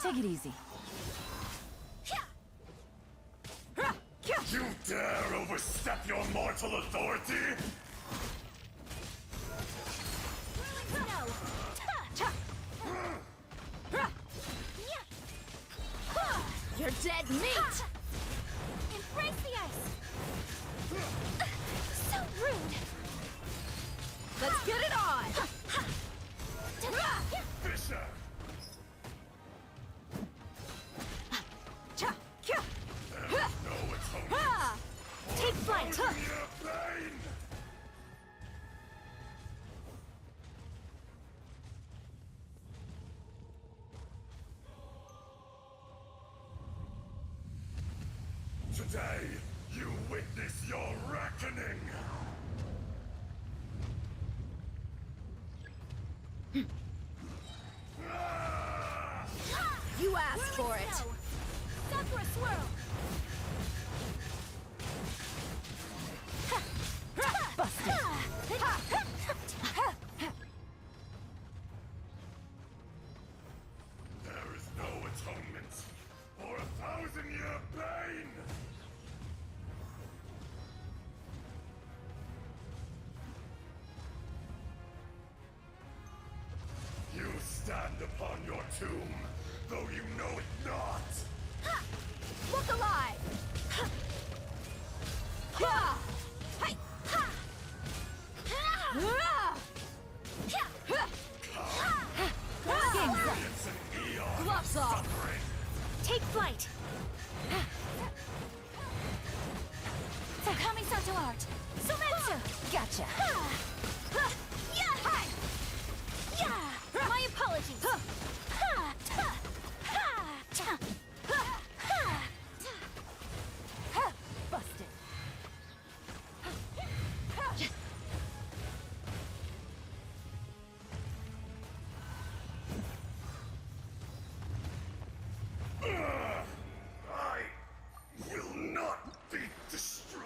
Take it easy. You dare overstep your mortal authority? You're dead meat! Embrace the ice! So rude! Let's get it on! Fisher! There is no atonement. Take flight! Your pain! Today, you witness your reckoning! You asked for it! Sakura swirl! Busted! There is no atonement for 1,000-year pain! You stand upon your tomb, though you know it not! Look alive! Ha! Hey! Ha! Game's up. It's an eon Gloves of off. suffering! Take flight! Kamisato art! Sumetsu! Gotcha! My apologies! Busted! I will not be destroyed!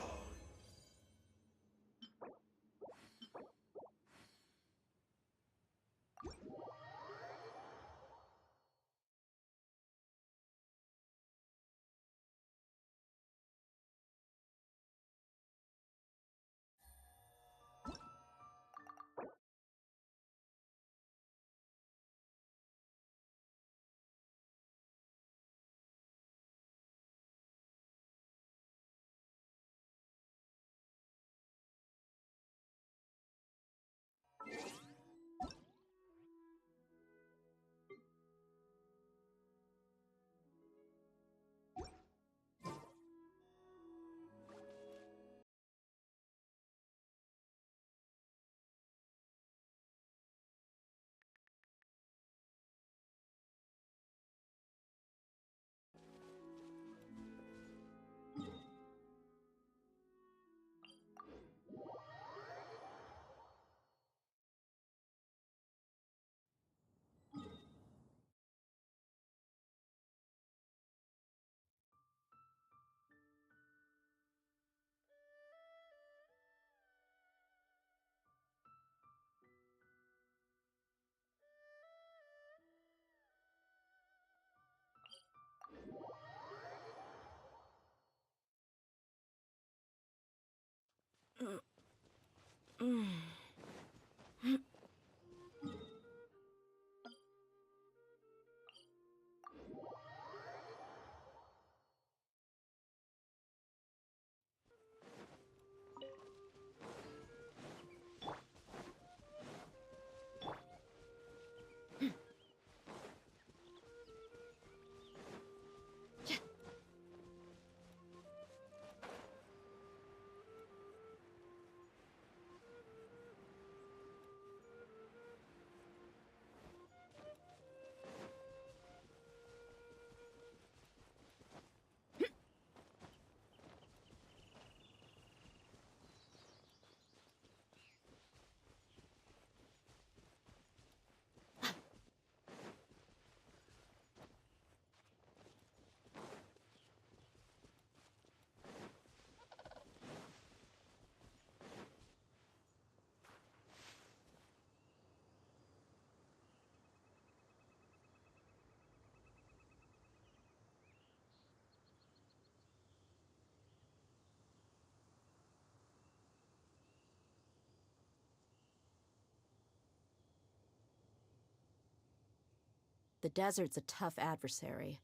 The desert's a tough adversary,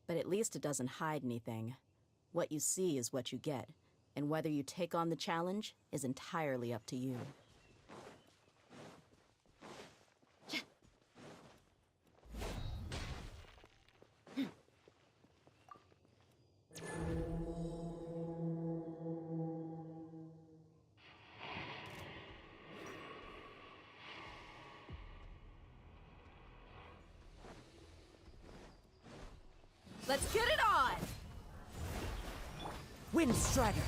but at least it doesn't hide anything. What you see is what you get, and whether you take on the challenge is entirely up to you. Let's get it on! Wind Strider!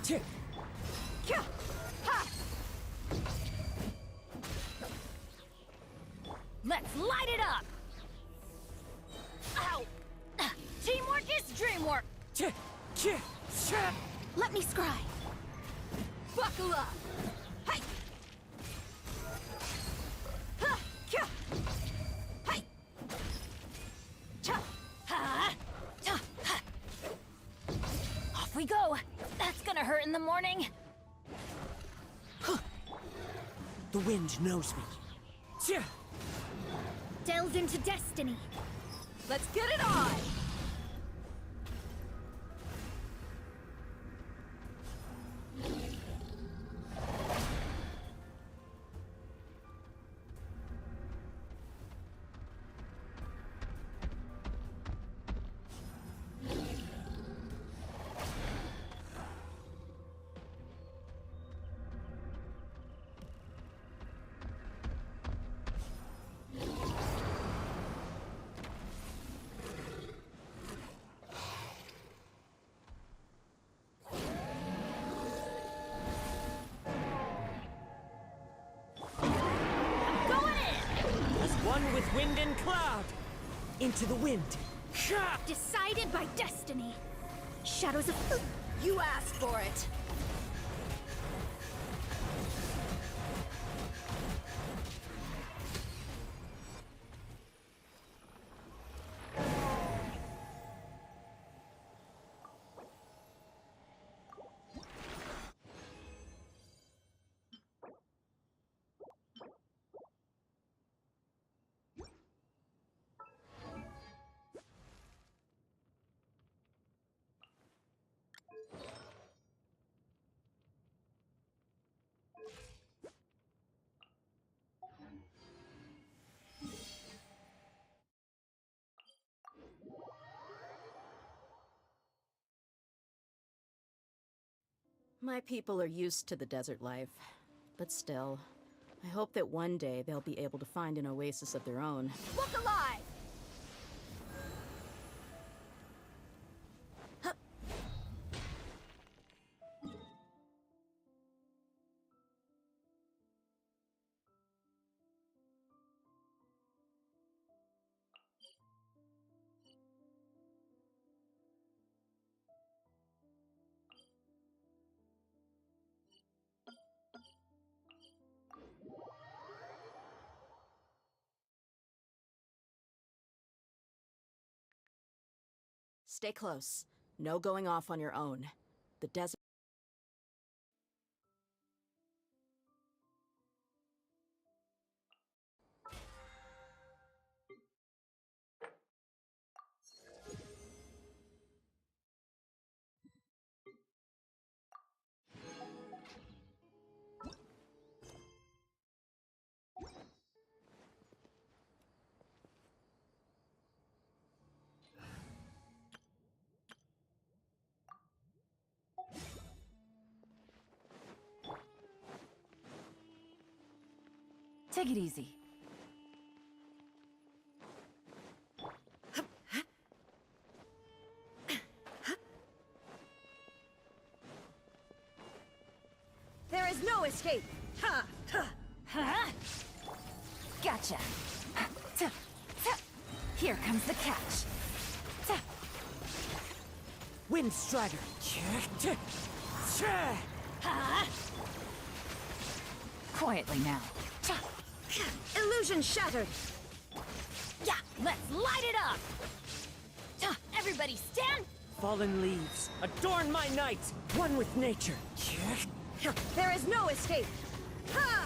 Kya! Ha! Let's light it up! Ow! Teamwork is dreamwork! Let me scry. Buckle up! Hey! Ha! Kya! Hey! Cha! Ha! Ta! Ha! Off we go! That's gonna hurt in the morning! The wind knows me. Delve into destiny. Let's get it on! One with wind and cloud! Into the wind! Decided by destiny. Shadows of... You asked for it! My people are used to the desert life, but still, I hope that one day they'll be able to find an oasis of their own. Look alive! Stay close. No going off on your own. The desert... Take it easy. There is no escape! Ha! Ha! Huh? Gotcha! Here comes the catch! Wind Strider! Ha! Quietly now. Illusion shattered! Yeah, let's light it up! Everybody stand! Fallen leaves, adorn my night! One with nature! There is no escape! Ha!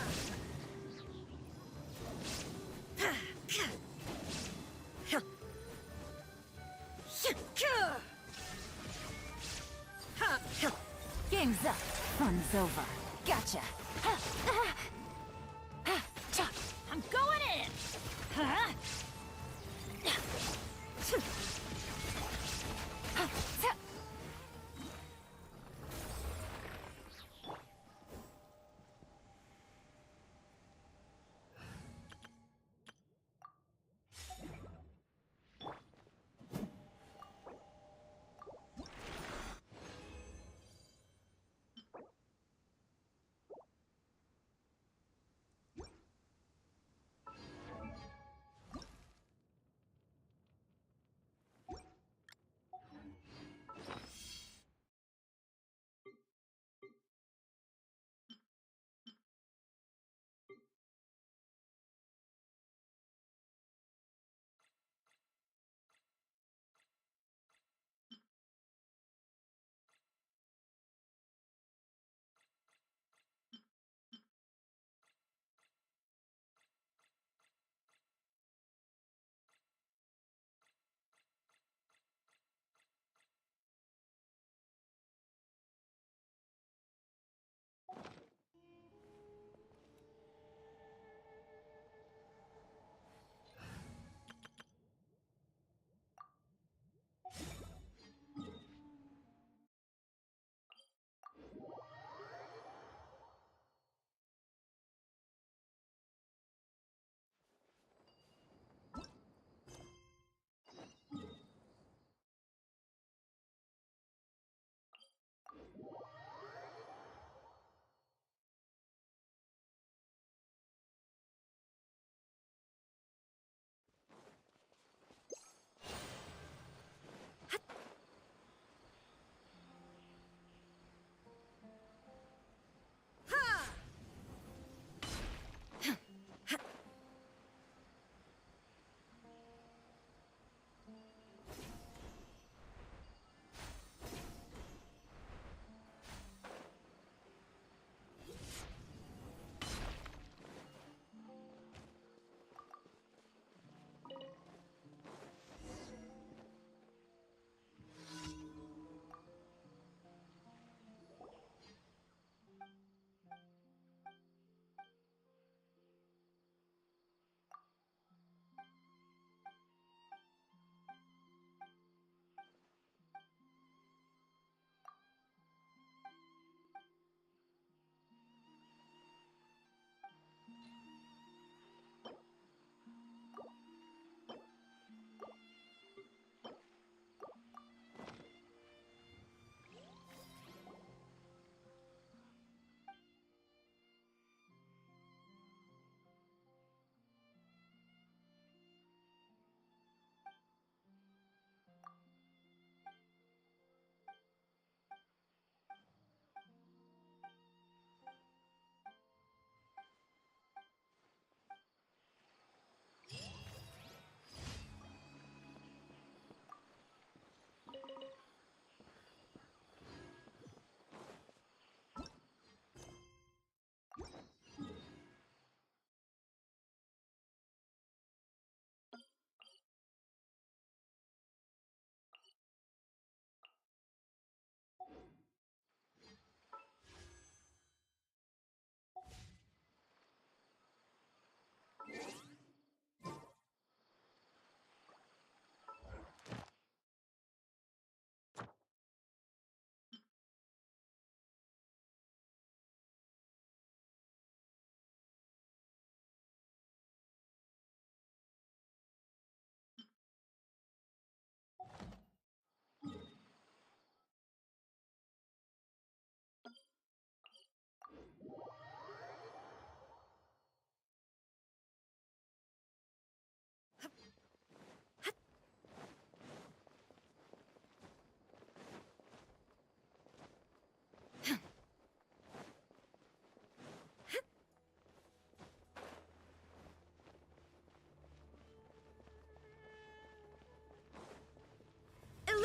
is over. Gotcha. I'm going in.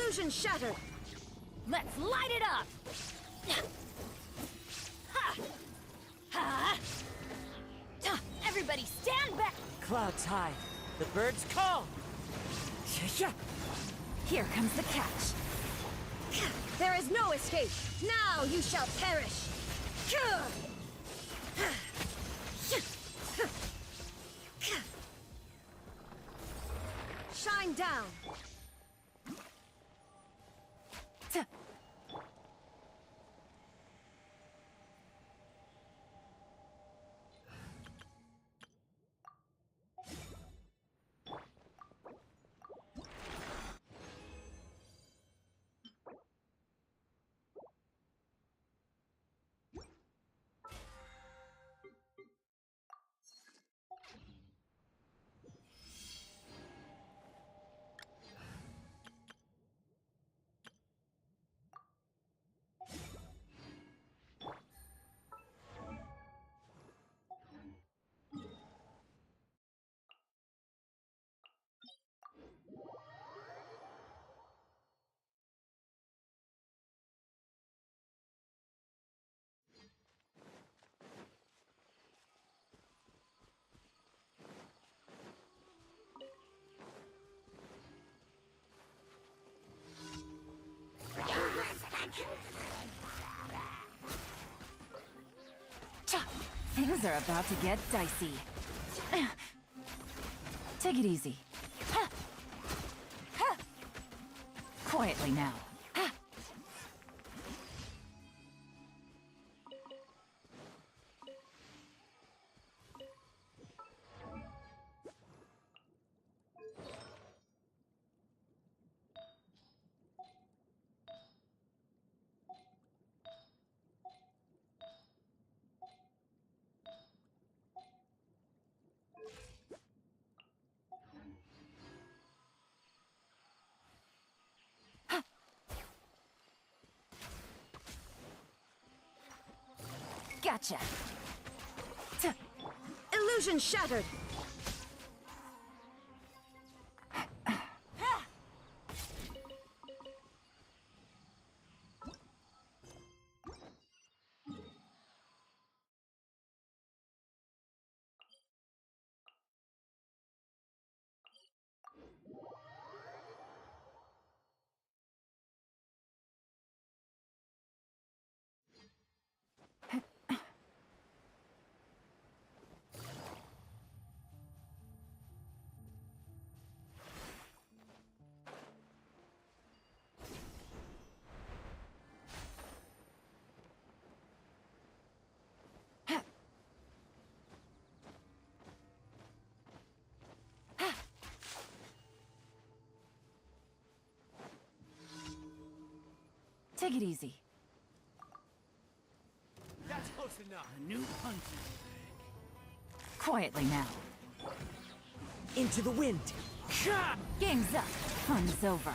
Illusion shattered! Let's light it up! Ha! Ha! Everybody stand back! Clouds high. The birds call. Here comes the catch. There is no escape! Now you shall perish! Shine down. Things are about to get dicey. Take it easy. Quietly now. Gotcha. Illusion shattered. Take it easy. That's close enough. A new punch. Quietly now. Into the wind. Game's up. Fun's over.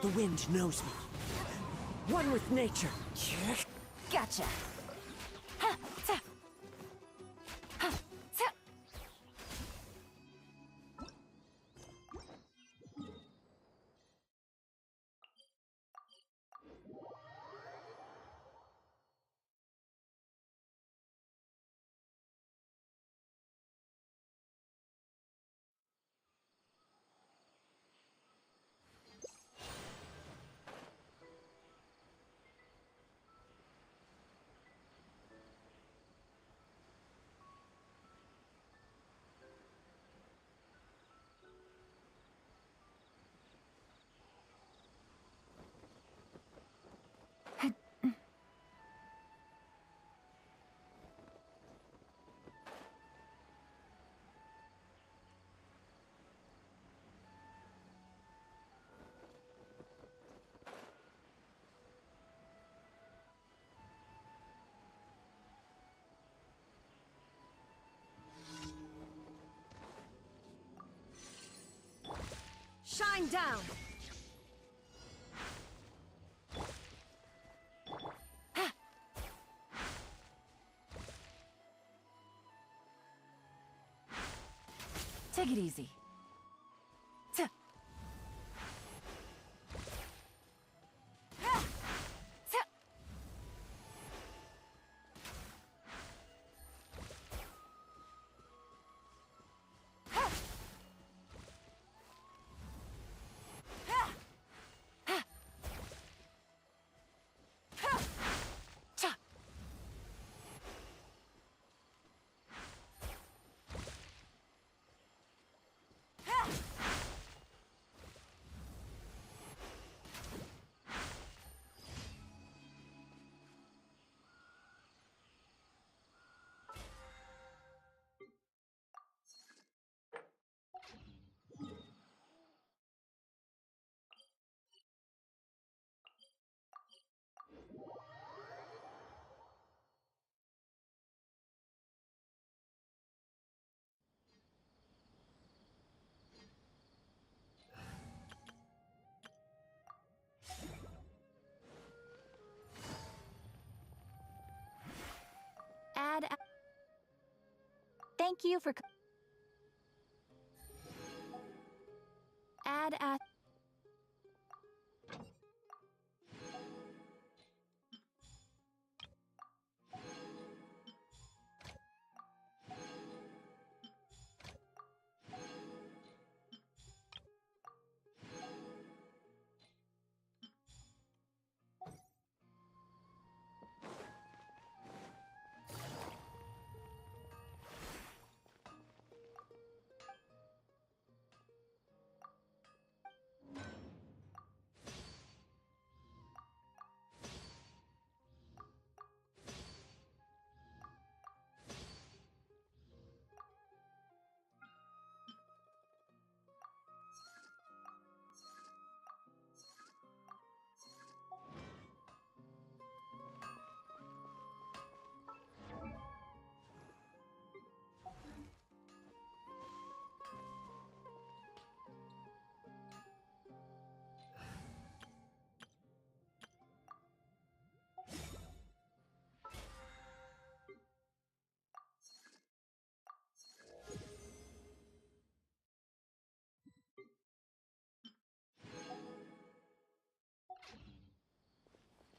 The wind knows me. One with nature. Gotcha. Shine down. Take it easy. Thank you for... Add a...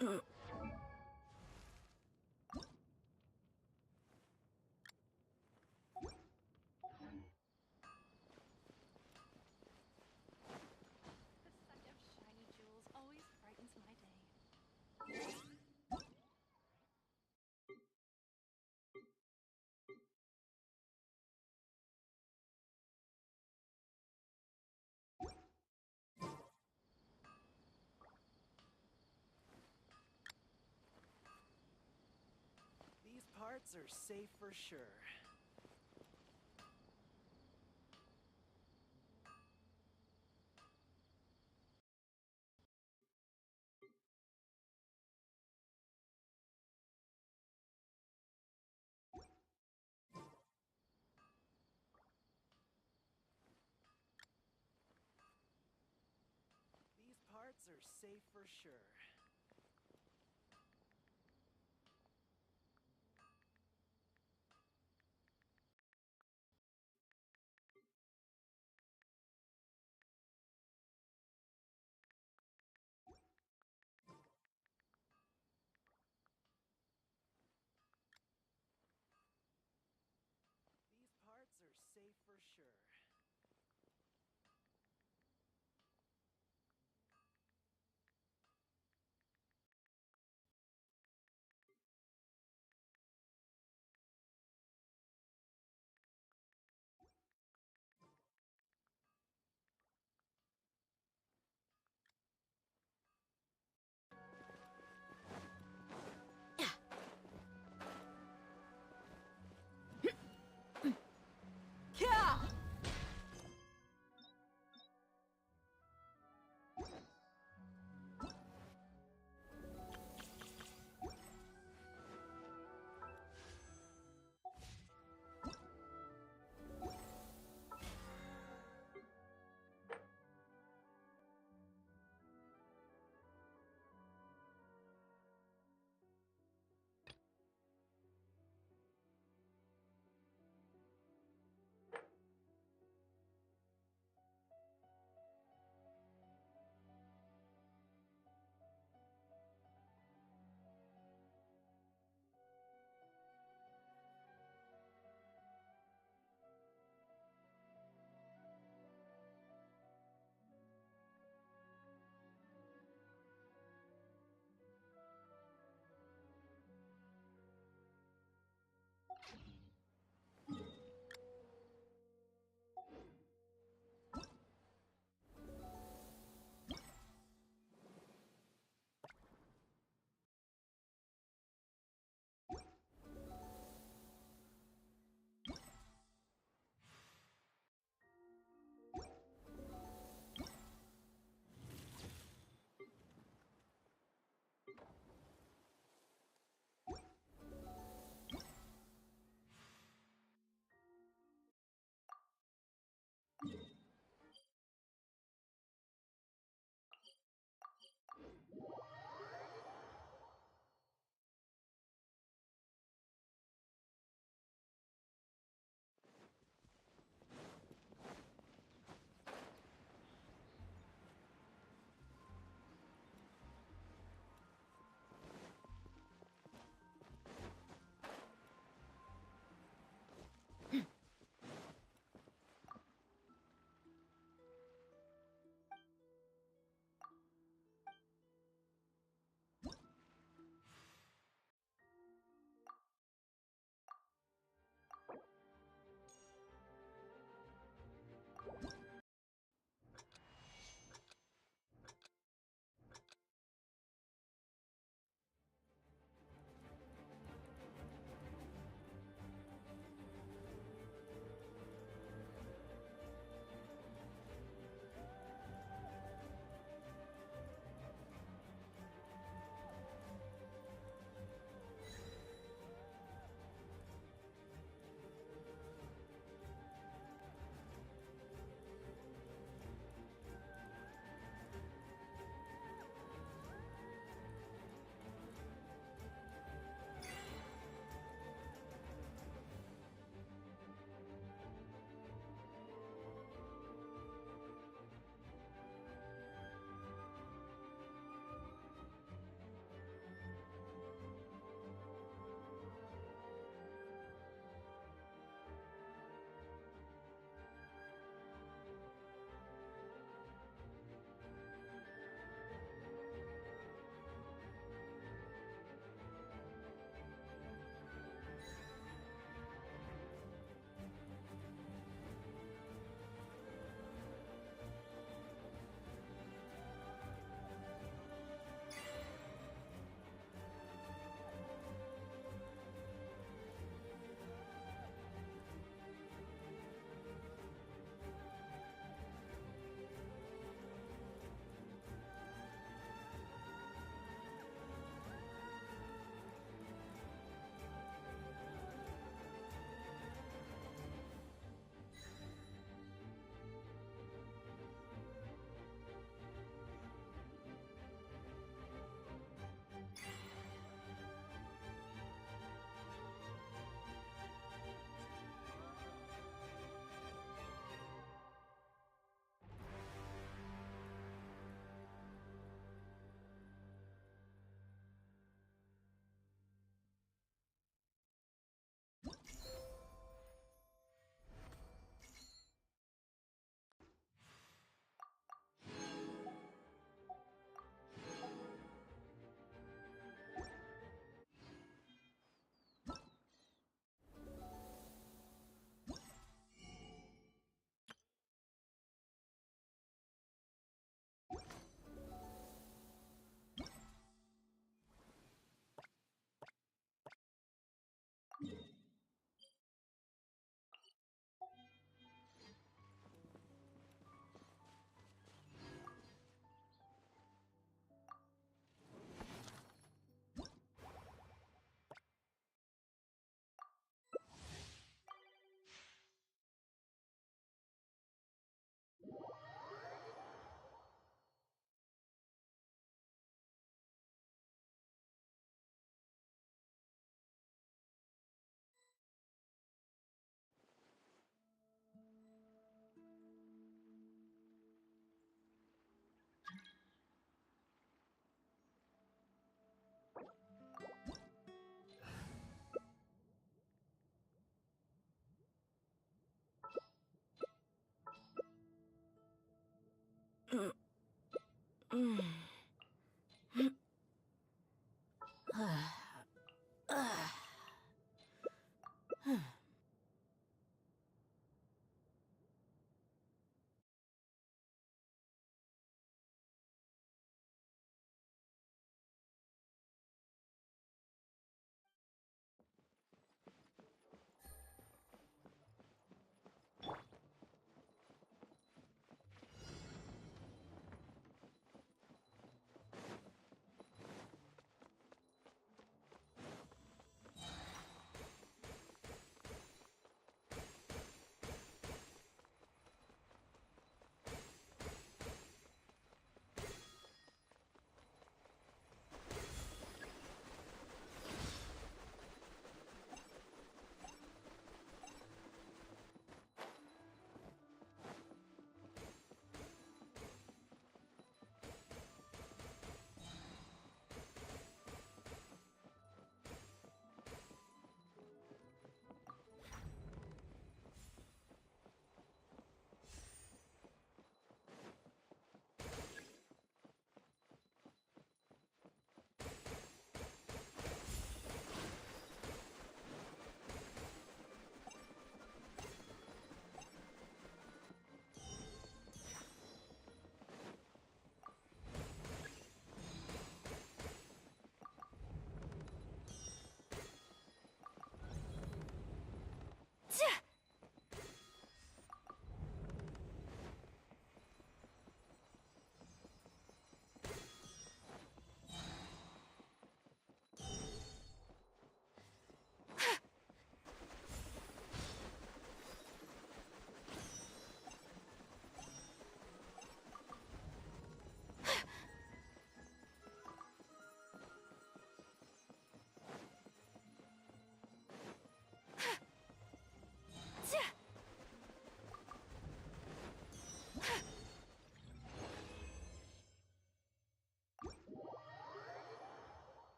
The sight of shiny jewels always brightens my day. These parts are safe for sure. These parts are safe for sure. These parts are safe for sure.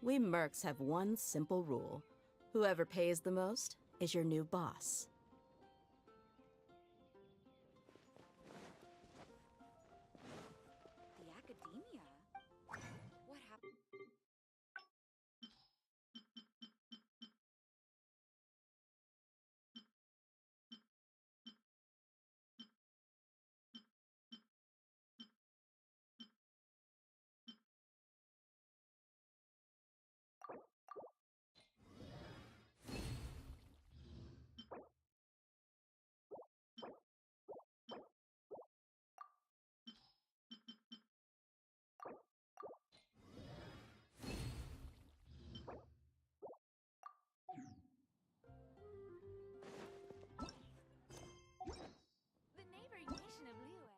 We mercs have one simple rule. Whoever pays the most is your new boss. The academia? What happened? The neighboring nation of Liyue.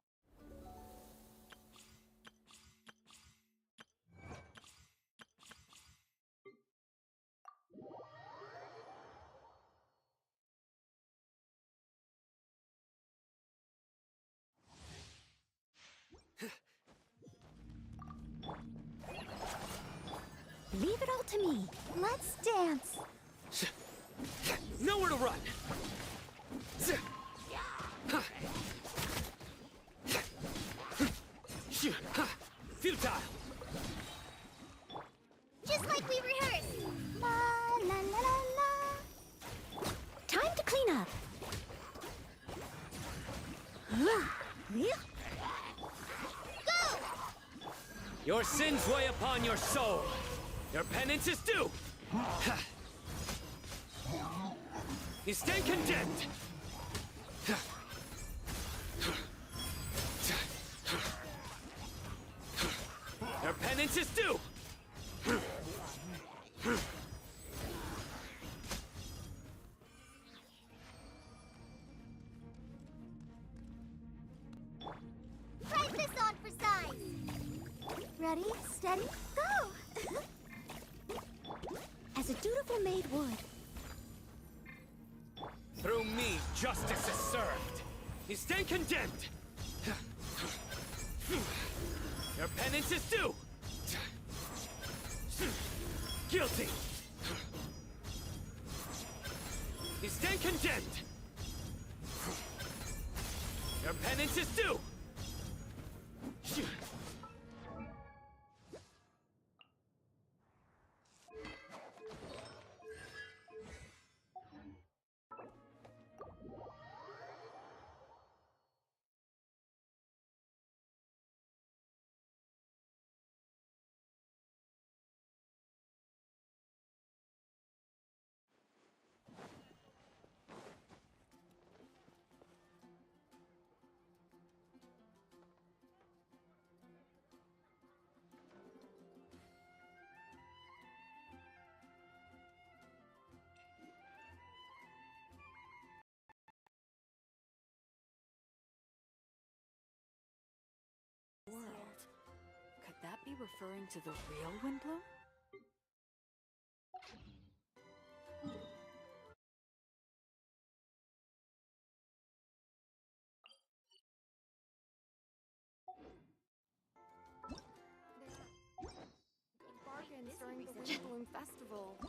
Leave it all to me. Let's dance. Nowhere to run! Futile! Just like we rehearsed. La la la la la. Time to clean up. Go! Your sins weigh upon your soul. Your penance is due. You stand condemned. Your penance is due. Try this on for size. Ready, steady, go! As a dutiful maid would. Through me, justice is served. You stand condemned. Your penance is due. Guilty. You stand condemned. Your penance is due. World. Could that be referring to the real Windbloom? Bargains during the Windbloom Festival.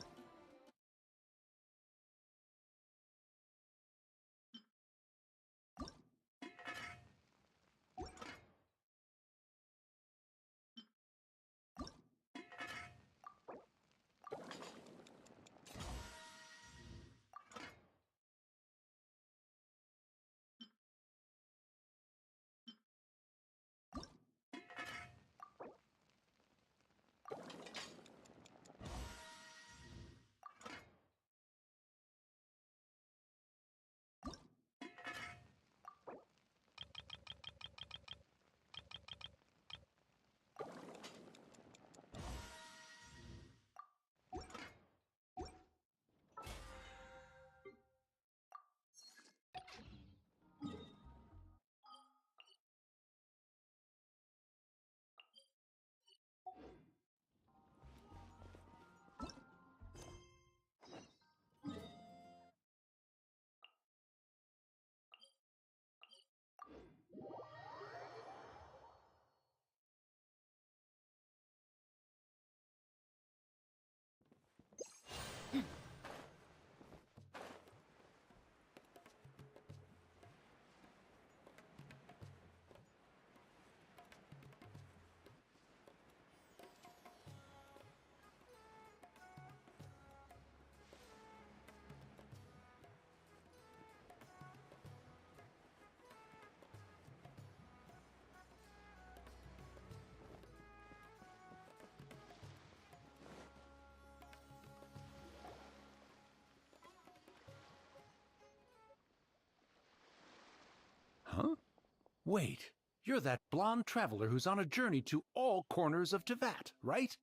Wait, you're that blonde traveler who's on a journey to all corners of Tevat, right?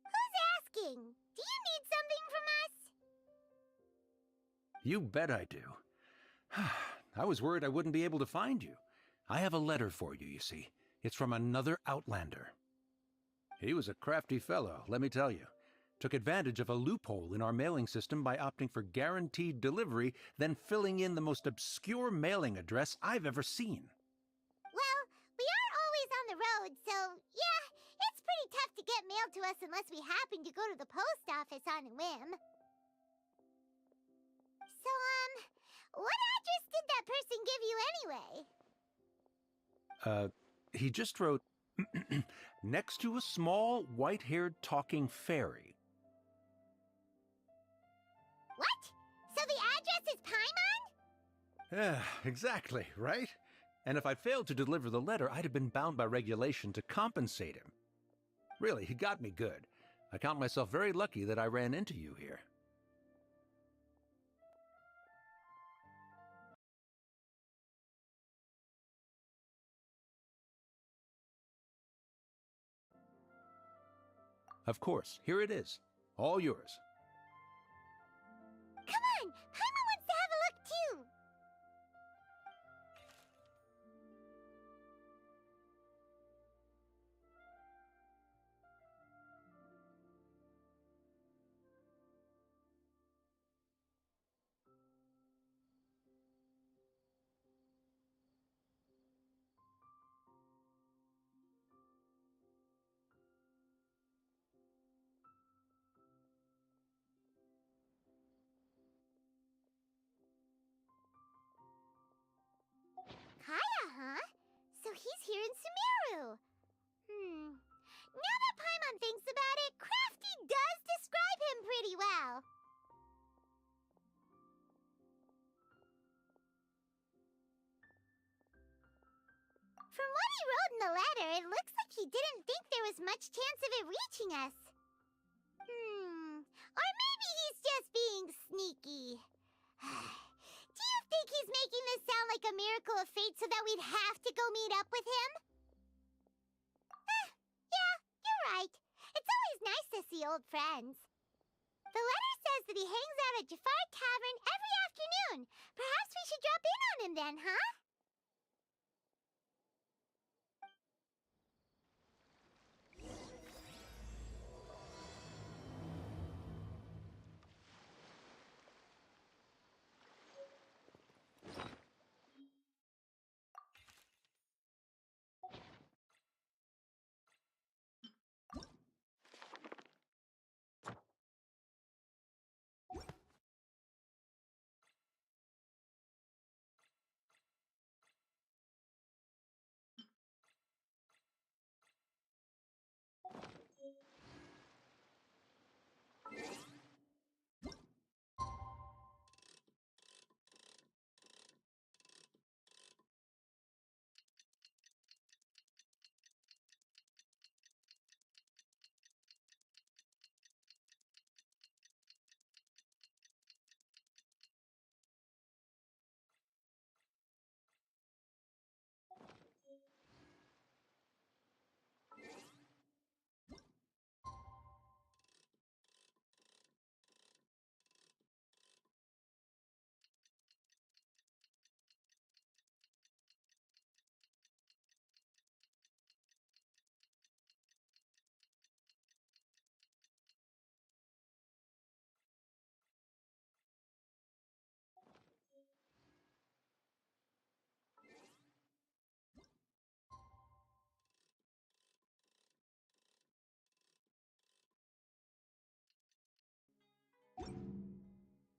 Who's asking? Do you need something from us? You bet I do. I was worried I wouldn't be able to find you. I have a letter for you, you see. It's from another Outlander. He was a crafty fellow, let me tell you. Took advantage of a loophole in our mailing system by opting for guaranteed delivery, then filling in the most obscure mailing address I've ever seen. Well, we are always on the road, so yeah, it's pretty tough to get mail to us unless we happen to go to the post office on a whim. So, what address did that person give you anyway? He just wrote, next to a small, white-haired talking fairy. What? So the address is Paimon? Yeah, exactly, right? And if I failed to deliver the letter, I'd have been bound by regulation to compensate him. Really, he got me good. I count myself very lucky that I ran into you here. Of course, here it is. All yours. Come on! Paimon wants to have a look too! Kaya, huh? So he's here in Sumeru. Now that Paimon thinks about it, Crafty does describe him pretty well. From what he wrote in the letter, it looks like he didn't think there was much chance of it reaching us. Or maybe he's just being sneaky. Do you think he's making this sound like a miracle of fate so that we'd have to go meet up with him? Yeah, you're right. It's always nice to see old friends. The letter says that he hangs out at Jafar Tavern every afternoon. Perhaps we should drop in on him then, huh?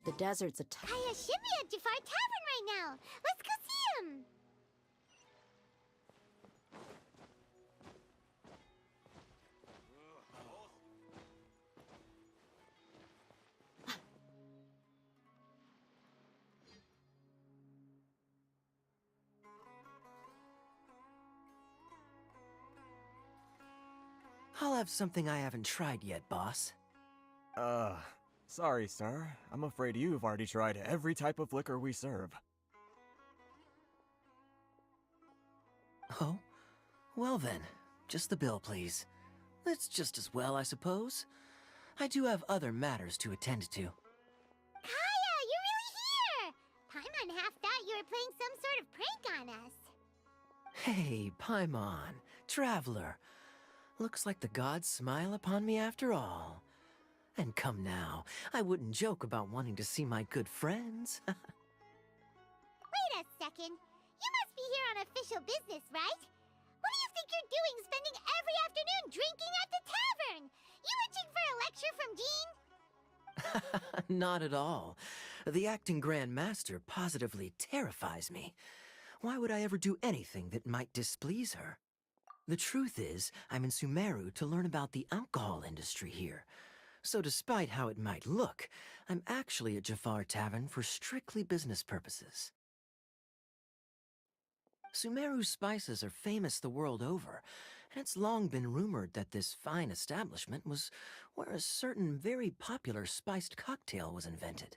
The desert's a Kaya should be at Jafar Tavern right now. Let's go see him. I'll have something I haven't tried yet, boss. Sorry, sir. I'm afraid you've already tried every type of liquor we serve. Oh? Well then, just the bill, please. It's just as well, I suppose. I do have other matters to attend to. Kaya, you're really here! Paimon half thought you were playing some sort of prank on us. Hey, Paimon, traveler. Looks like the gods smile upon me after all. And come now, I wouldn't joke about wanting to see my good friends. Wait a second. You must be here on official business, right? What do you think you're doing spending every afternoon drinking at the tavern? You itching for a lecture from Jean? Not at all. The acting Grand Master positively terrifies me. Why would I ever do anything that might displease her? The truth is, I'm in Sumeru to learn about the alcohol industry here. So despite how it might look, I'm actually at Jafar Tavern for strictly business purposes. Sumeru's spices are famous the world over, and it's long been rumored that this fine establishment was where a certain very popular spiced cocktail was invented.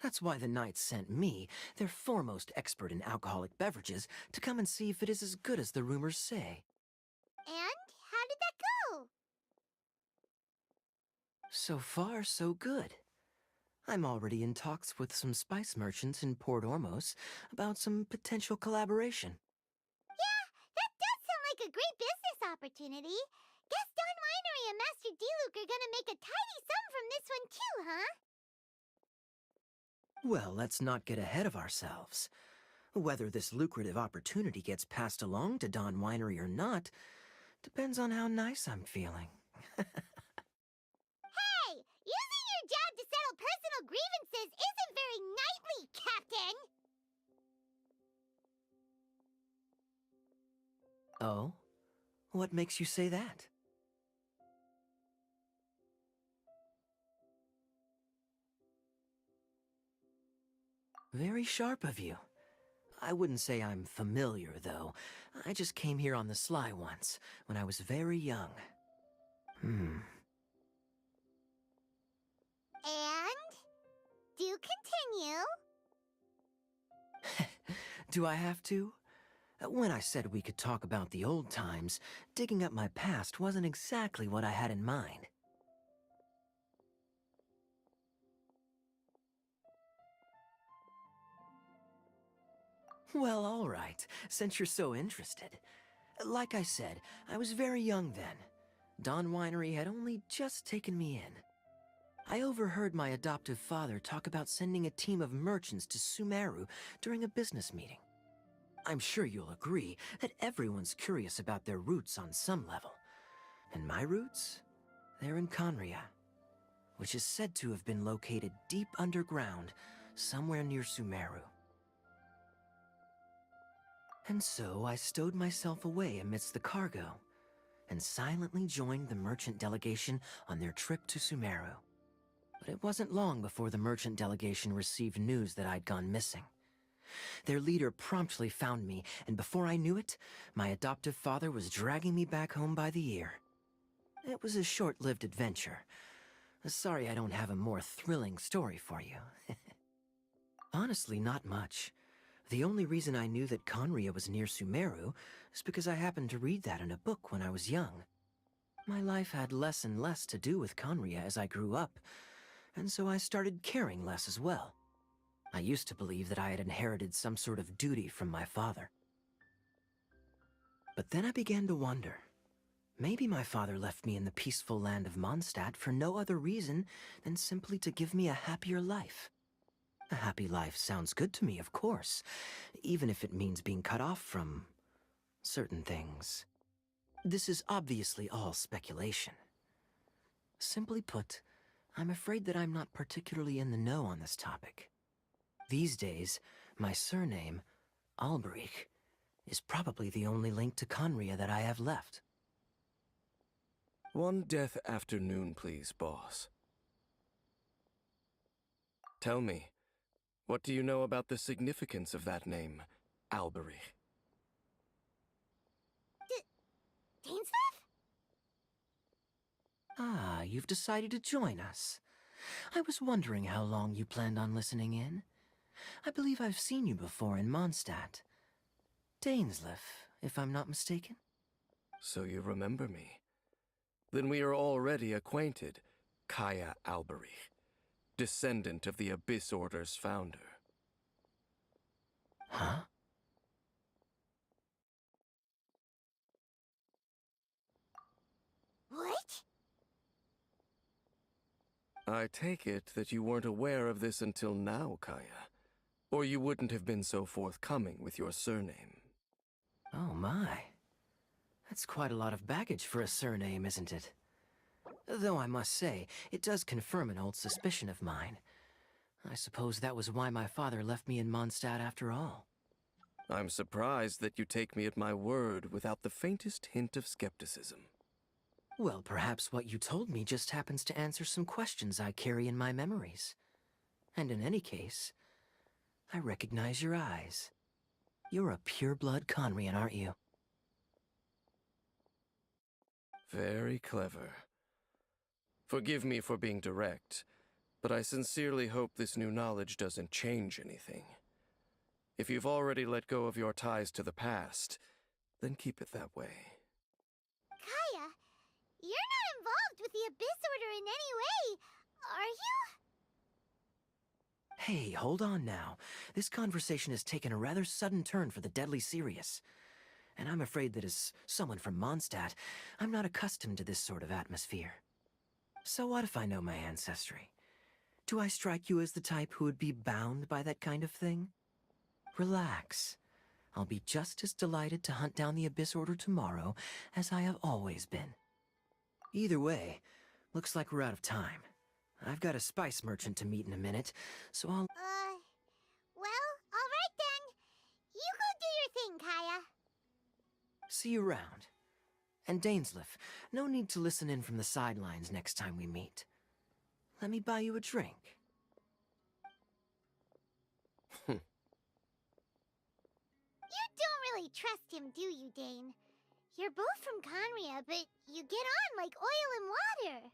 That's why the knights sent me, their foremost expert in alcoholic beverages, to come and see if it is as good as the rumors say. And how did that go? So far, so good. I'm already in talks with some spice merchants in Port Ormos about some potential collaboration. Yeah, that does sound like a great business opportunity. Guess Don Winery and Master Diluc are gonna make a tidy sum from this one too, huh? Well, let's not get ahead of ourselves. Whether this lucrative opportunity gets passed along to Don Winery or not depends on how nice I'm feeling. Hey! Using your job to settle personal grievances isn't very knightly, Captain! Oh? What makes you say that? Very sharp of you. I wouldn't say I'm familiar, though. I just came here on the sly once, when I was very young. And? Do continue. Do I have to? When I said we could talk about the old times, digging up my past wasn't exactly what I had in mind. Well, all right, since you're so interested. Like I said, I was very young then. Don Winery had only just taken me in. I overheard my adoptive father talk about sending a team of merchants to Sumeru during a business meeting. I'm sure you'll agree that everyone's curious about their roots on some level. And my roots? They're in Conria, which is said to have been located deep underground, somewhere near Sumeru. And so I stowed myself away amidst the cargo, and silently joined the merchant delegation on their trip to Sumeru. But it wasn't long before the merchant delegation received news that I'd gone missing. Their leader promptly found me, and before I knew it, my adoptive father was dragging me back home by the ear. It was a short-lived adventure. Sorry I don't have a more thrilling story for you. Honestly, not much. The only reason I knew that Conria was near Sumeru is because I happened to read that in a book when I was young. My life had less and less to do with Conria as I grew up, and so I started caring less as well. I used to believe that I had inherited some sort of duty from my father. But then I began to wonder. Maybe my father left me in the peaceful land of Mondstadt for no other reason than simply to give me a happier life. A happy life sounds good to me, of course, even if it means being cut off from certain things. This is obviously all speculation. Simply put, I'm afraid that I'm not particularly in the know on this topic. These days, my surname, Alberich, is probably the only link to Conria that I have left. One death afternoon, please, boss. Tell me, what do you know about the significance of that name, Alberich? Dainsleif? Ah, you've decided to join us. I was wondering how long you planned on listening in. I believe I've seen you before in Mondstadt. Dainsleif, if I'm not mistaken. So you remember me. Then we are already acquainted, Kaya Alberich, descendant of the Abyss Order's founder. Huh? What? I take it that you weren't aware of this until now, Kaya. Or you wouldn't have been so forthcoming with your surname. Oh my. That's quite a lot of baggage for a surname, isn't it? Though I must say, it does confirm an old suspicion of mine. I suppose that was why my father left me in Mondstadt after all. I'm surprised that you take me at my word without the faintest hint of skepticism. Well, perhaps what you told me just happens to answer some questions I carry in my memories. And in any case, I recognize your eyes. You're a pure-blood Conrian, aren't you? Very clever. Forgive me for being direct, but I sincerely hope this new knowledge doesn't change anything. If you've already let go of your ties to the past, then keep it that way. Kaya, you're not involved with the Abyss Order in any way, are you? Hey, hold on now. This conversation has taken a rather sudden turn for the deadly serious. And I'm afraid that as someone from Mondstadt, I'm not accustomed to this sort of atmosphere. So what if I know my ancestry? Do I strike you as the type who would be bound by that kind of thing? Relax. I'll be just as delighted to hunt down the Abyss Order tomorrow as I have always been. Either way, looks like we're out of time. I've got a spice merchant to meet in a minute, so I'll... Well, alright then. You go do your thing, Kaya. see you around. And Dainsleif, no need to listen in from the sidelines next time we meet. Let me buy you a drink. You don't really trust him, do you, Dane? You're both from Conria, but you get on like oil and water.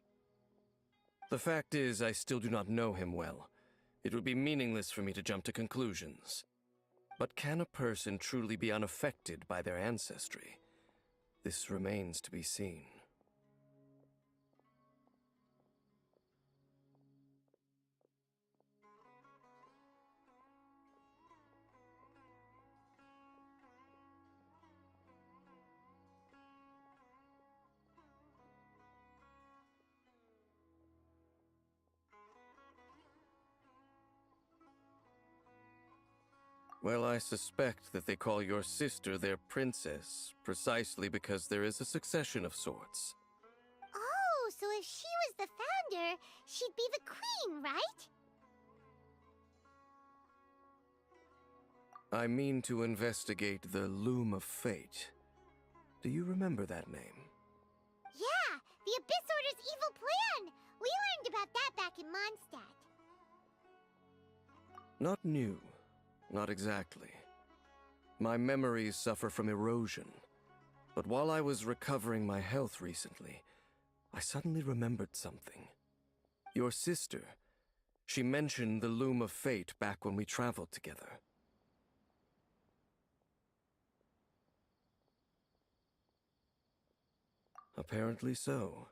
The fact is, I still do not know him well. It would be meaningless for me to jump to conclusions. But can a person truly be unaffected by their ancestry? This remains to be seen. Well, I suspect that they call your sister their princess, precisely because there is a succession of sorts. Oh, so if she was the founder, she'd be the queen, right? I mean to investigate the Loom of Fate. Do you remember that name? Yeah, the Abyss Order's evil plan! We learned about that back in Mondstadt. Not new. Not exactly. My memories suffer from erosion. But while I was recovering my health recently, I suddenly remembered something. Your sister. She mentioned the Loom of Fate back when we traveled together. Apparently so.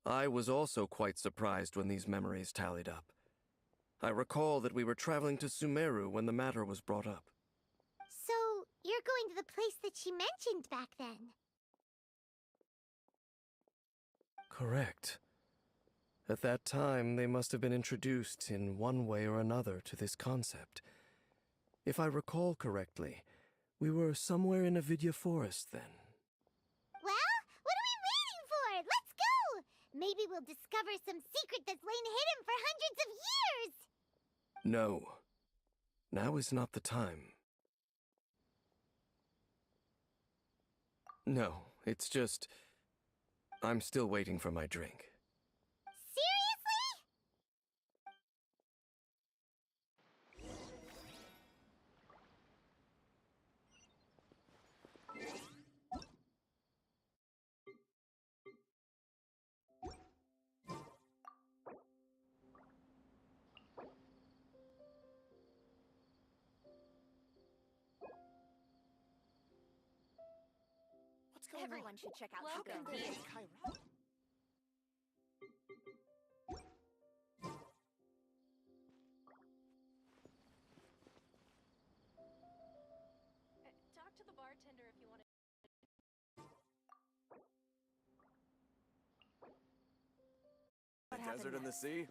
I was also quite surprised when these memories tallied up. I recall that we were traveling to Sumeru when the matter was brought up. So, you're going to the place that she mentioned back then? Correct. At that time, they must have been introduced in one way or another to this concept. If I recall correctly, we were somewhere in Avidya Forest then. Well, what are we waiting for? Let's go! Maybe we'll discover some secret that's lain hidden for hundreds of years! No. Now is not the time. No, it's just... I'm still waiting for my drink. Seriously? Everyone should check out Welcome Chico. to Cairo. Talk to the bartender if you want to. Desert and the sea?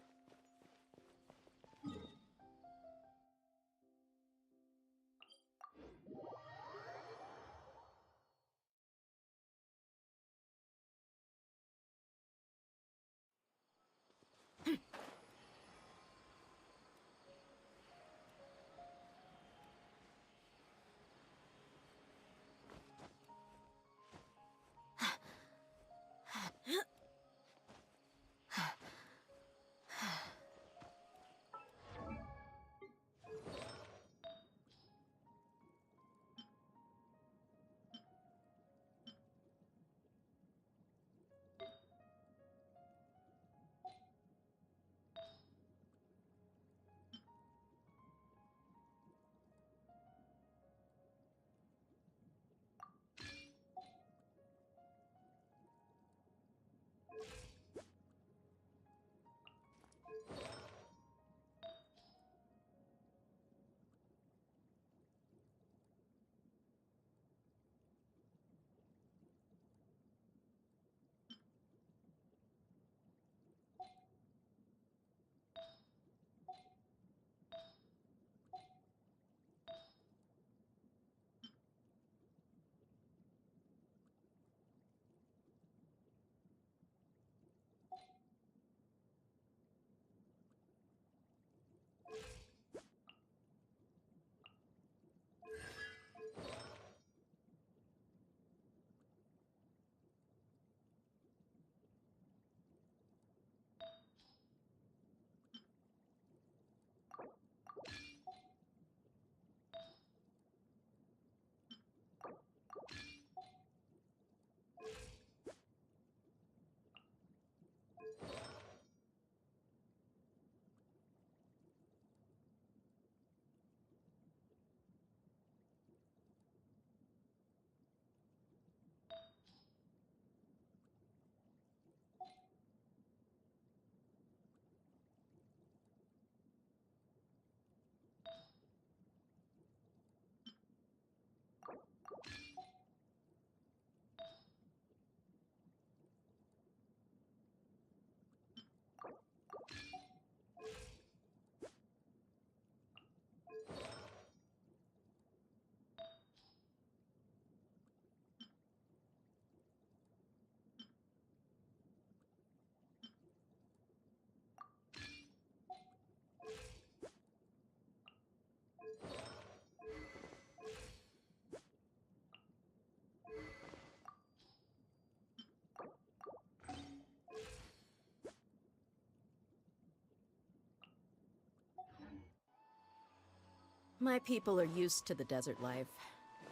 My people are used to the desert life,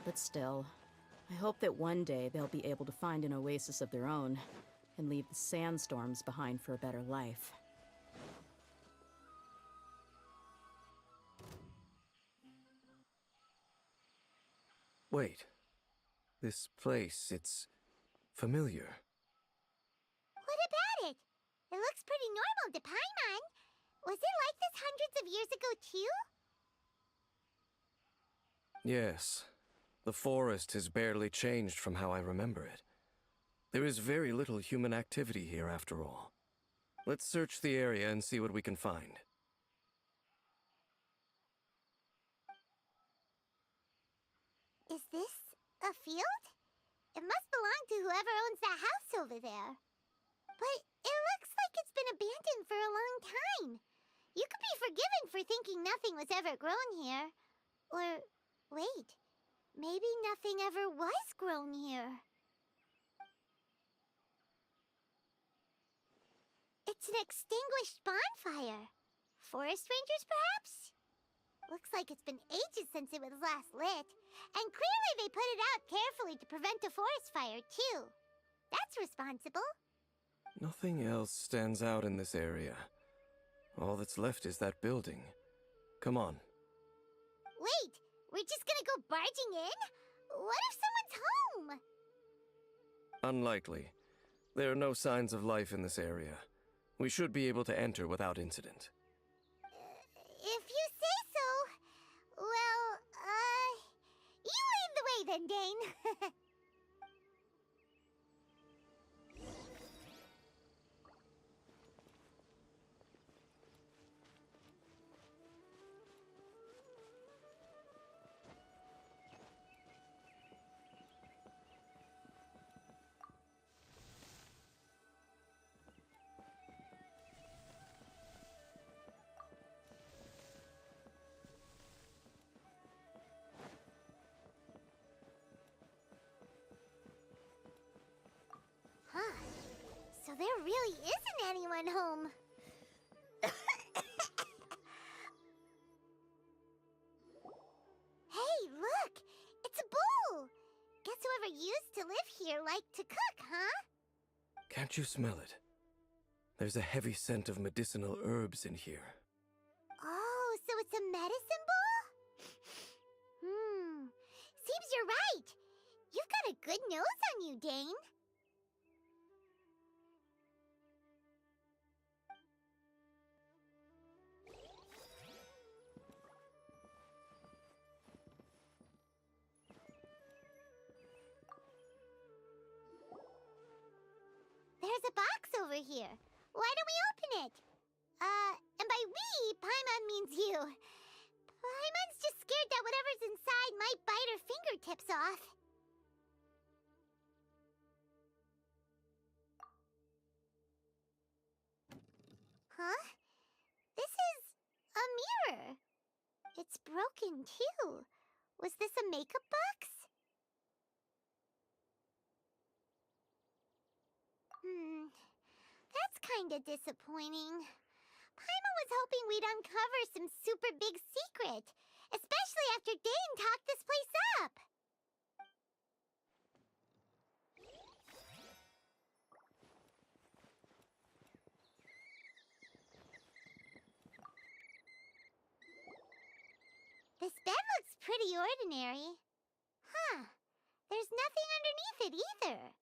but still, I hope that one day they'll be able to find an oasis of their own and leave the sandstorms behind for a better life. Wait. This place, it's familiar. What about it? It looks pretty normal to Paimon. Was it like this hundreds of years ago, too? Yes. The forest has barely changed from how I remember it. There is very little human activity here after all. Let's search the area and see what we can find. Is this a field? It must belong to whoever owns that house over there. But it looks like it's been abandoned for a long time. You could be forgiven for thinking nothing was ever grown here. Or, wait, maybe nothing ever was grown here. It's an extinguished bonfire. Forest rangers, perhaps? Looks like it's been ages since it was last lit. And clearly they put it out carefully to prevent a forest fire, too. That's responsible. Nothing else stands out in this area. All that's left is that building. Come on. Wait, we're just gonna go barging in? What if someone's home? Unlikely. There are no signs of life in this area. We should be able to enter without incident. If you say so. Well, you lead the way then, Dane. Huh. So there really isn't anyone home. Hey, look! It's a bull! Guess whoever used to live here liked to cook, huh? Can't you smell it? There's a heavy scent of medicinal herbs in here. Oh, so it's a medicine bull? Seems you're right. You've got a good nose on you, Dane. There's a box over here. Why don't we open it? And by we, Paimon means you. Paimon's just scared that whatever's inside might bite her fingertips off. Huh? This is a mirror. It's broken too. Was this a makeup box? That's kinda disappointing. Paimon was hoping we'd uncover some super big secret, especially after Dane talked this place up. This bed looks pretty ordinary. Huh. There's nothing underneath it either.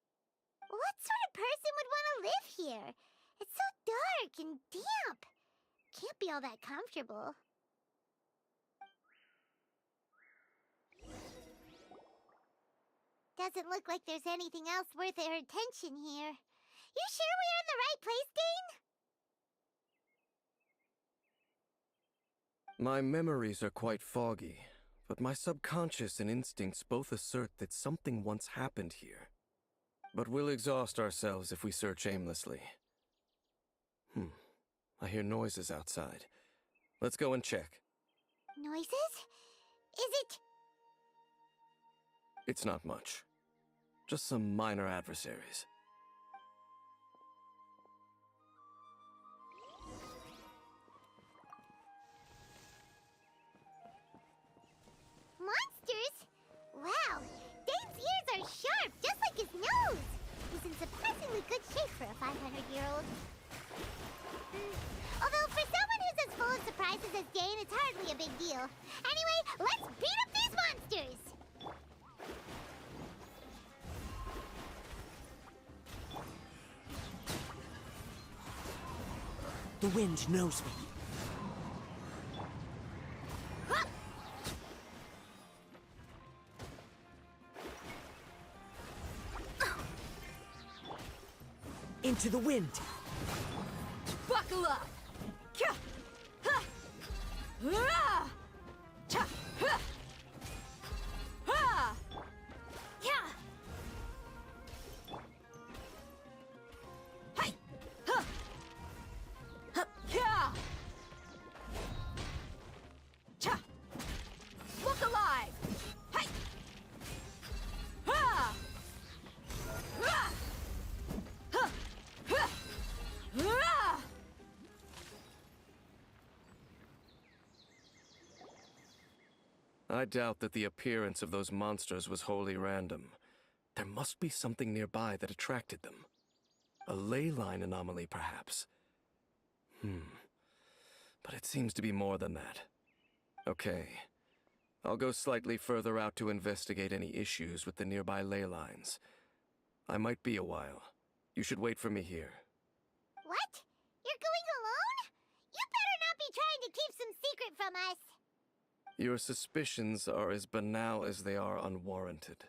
What sort of person would want to live here? It's so dark and damp. Can't be all that comfortable. Doesn't look like there's anything else worth our attention here. You sure we're in the right place, Dane? My memories are quite foggy, but my subconscious and instincts both assert that something once happened here. But we'll exhaust ourselves if we search aimlessly. I hear noises outside. Let's go and check. Noises? Is it... It's not much. Just some minor adversaries. Monsters? Wow, Dane's ears are sharp, just like his nose. He's in surprisingly good shape for a 500-year-old. Although for someone who's as full of surprises as Dane, it's hardly a big deal. Anyway, let's beat up these monsters! The wind knows me. Into the wind. Buckle up! Kya! Ha! Ah! Cha! Ha! Ha! Kya! Hi! Ha! Ha! Kya! Cha! Look alive! Hi! Ha! Ah! Ha! Ha! Ah! I doubt that the appearance of those monsters was wholly random. There must be something nearby that attracted them. A ley line anomaly, perhaps. But it seems to be more than that. Okay. I'll go slightly further out to investigate any issues with the nearby ley lines. I might be a while. You should wait for me here. What? You're going alone? You better not be trying to keep some secret from us. Your suspicions are as banal as they are unwarranted.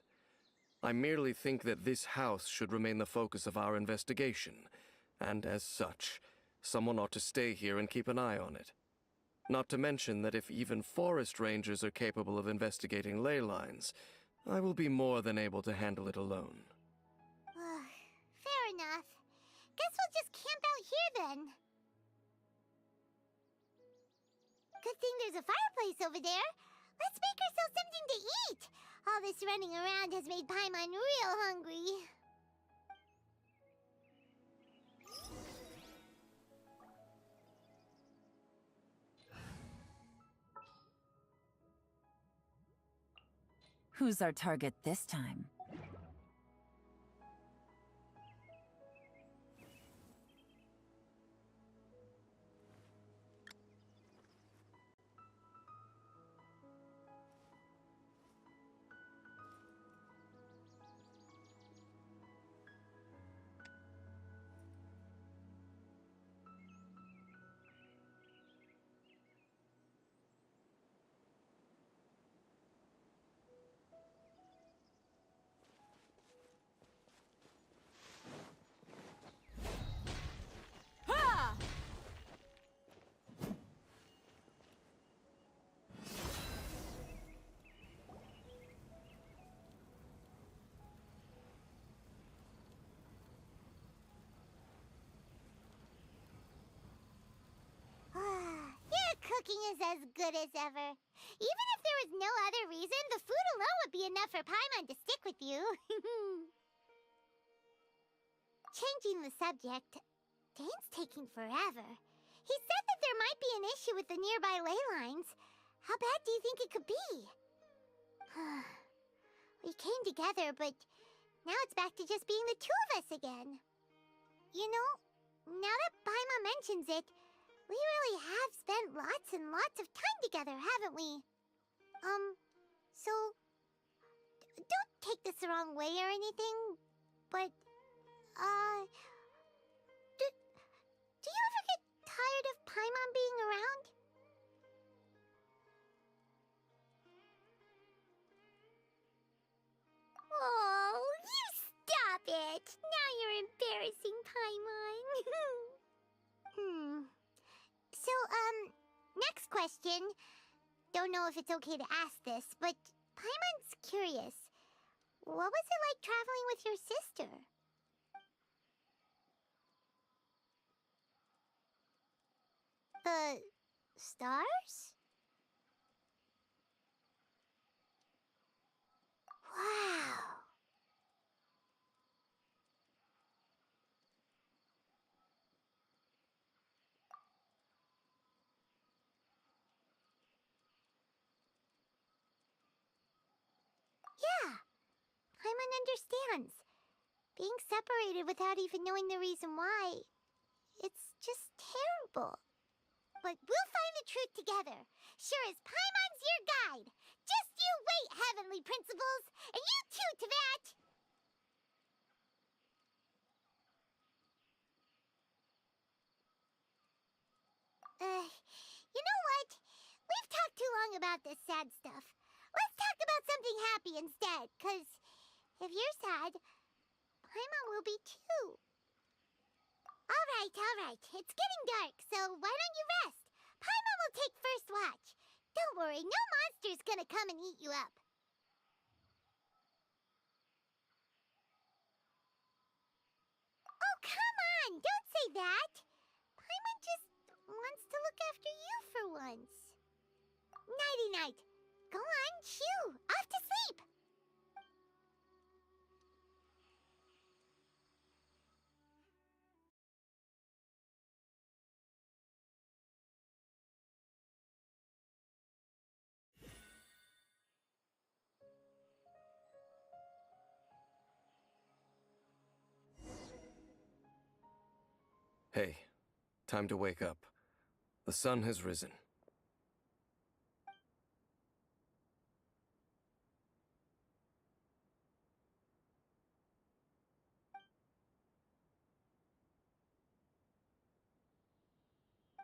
I merely think that this house should remain the focus of our investigation, and as such, someone ought to stay here and keep an eye on it. Not to mention that if even forest rangers are capable of investigating ley lines, I will be more than able to handle it alone. Fair enough. Guess we'll just camp out here then. Good thing there's a fireplace over there. Let's make ourselves something to eat. All this running around has made Paimon real hungry. Who's our target this time? Your cooking is as good as ever. Even if there was no other reason, the food alone would be enough for Paimon to stick with you. Changing the subject, Dane's taking forever. He said that there might be an issue with the nearby ley lines. How bad do you think it could be? We came together, but now it's back to just being the two of us again. You know, now that Paimon mentions it, we really have spent lots and lots of time together, haven't we? So... Don't take this the wrong way or anything, but... Do you ever get tired of Paimon being around? Oh, you stop it! Now you're embarrassing Paimon. So, next question. Don't know if it's okay to ask this, but Paimon's curious. What was it like traveling with your sister? The stars? Wow. Yeah, Paimon understands. Being separated without even knowing the reason why, it's just terrible. But we'll find the truth together. Sure as Paimon's your guide. Just you wait, Heavenly Principles! And you too, Teyvat! You know what? We've talked too long about this sad stuff. Let's talk about something happy instead, 'cause if you're sad, Paimon will be too. Alright. It's getting dark, so why don't you rest? Paimon will take first watch. Don't worry, no monster's gonna come and eat you up. Oh, come on! Don't say that! Paimon just wants to look after you for once. Nighty-night. Go on, shoo! Off to sleep! Hey, time to wake up. The sun has risen.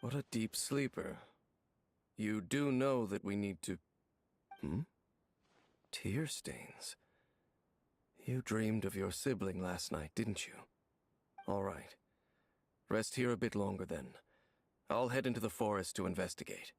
What a deep sleeper. You do know that we need to... Tear stains. You dreamed of your sibling last night, didn't you? All right. Rest here a bit longer then. I'll head into the forest to investigate.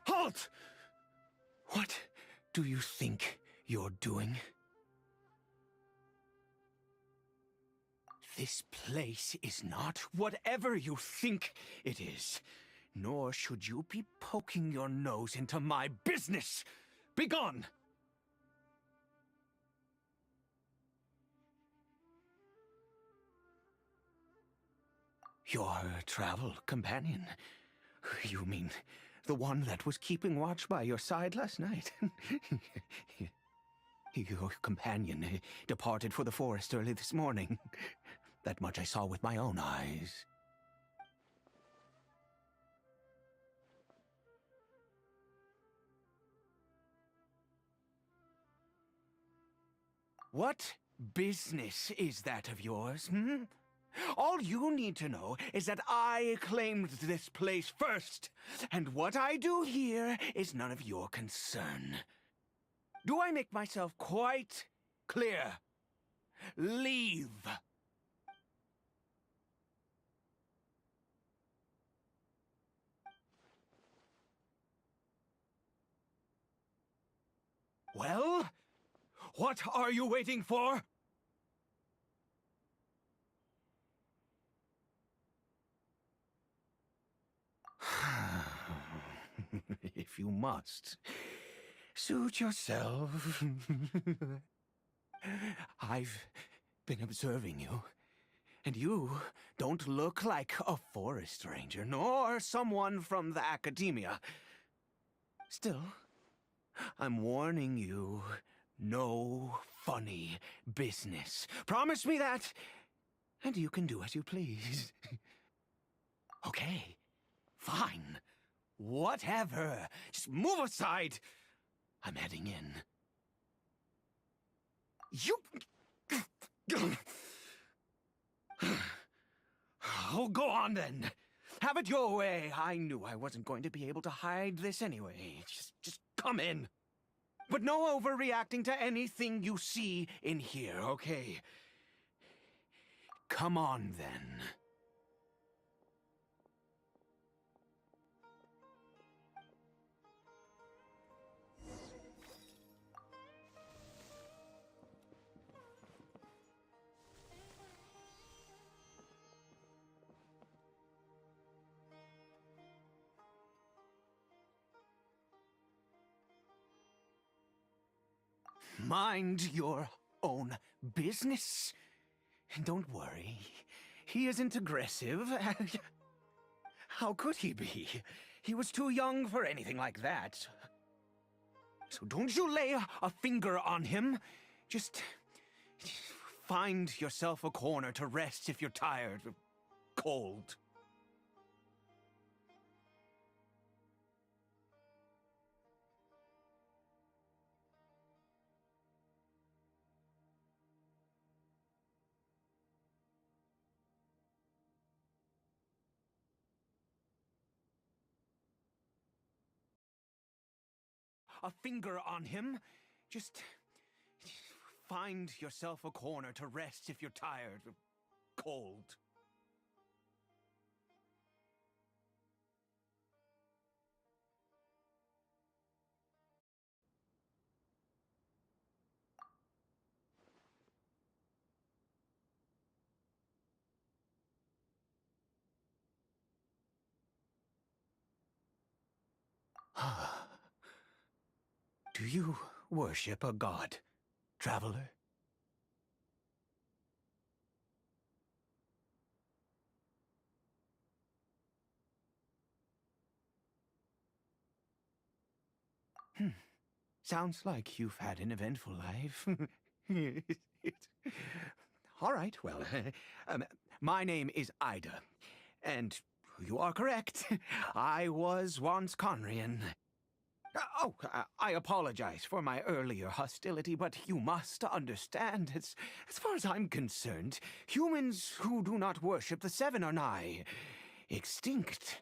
Halt! What do you think you're doing? This place is not whatever you think it is. Nor should you be poking your nose into my business. Begone! Your travel companion? You mean the one that was keeping watch by your side last night? Your companion departed for the forest early this morning. That much I saw with my own eyes. What business is that of yours, All you need to know is that I claimed this place first, and what I do here is none of your concern. Do I make myself quite clear? Leave. Well, what are you waiting for? If you must, suit yourself. I've been observing you, and you don't look like a forest ranger, nor someone from the academia. Still, I'm warning you, no funny business. Promise me that, and you can do as you please. Okay, fine. Whatever. Just move aside. I'm heading in. You... Oh, go on then. Have it your way. I knew I wasn't going to be able to hide this anyway. Just come in. But no overreacting to anything you see in here, okay? Come on then. Mind your own business. Don't worry. He isn't aggressive. How could he be? He was too young for anything like that. So don't you lay a finger on him. Just find yourself a corner to rest if you're tired or cold. A finger on him. Just find yourself a corner to rest if you're tired or cold. Do you worship a god, traveler? Sounds like you've had an eventful life. All right, well, my name is Ida, and you are correct. I was once Conrian. I apologize for my earlier hostility, but you must understand, as far as I'm concerned, humans who do not worship the Seven are nigh extinct.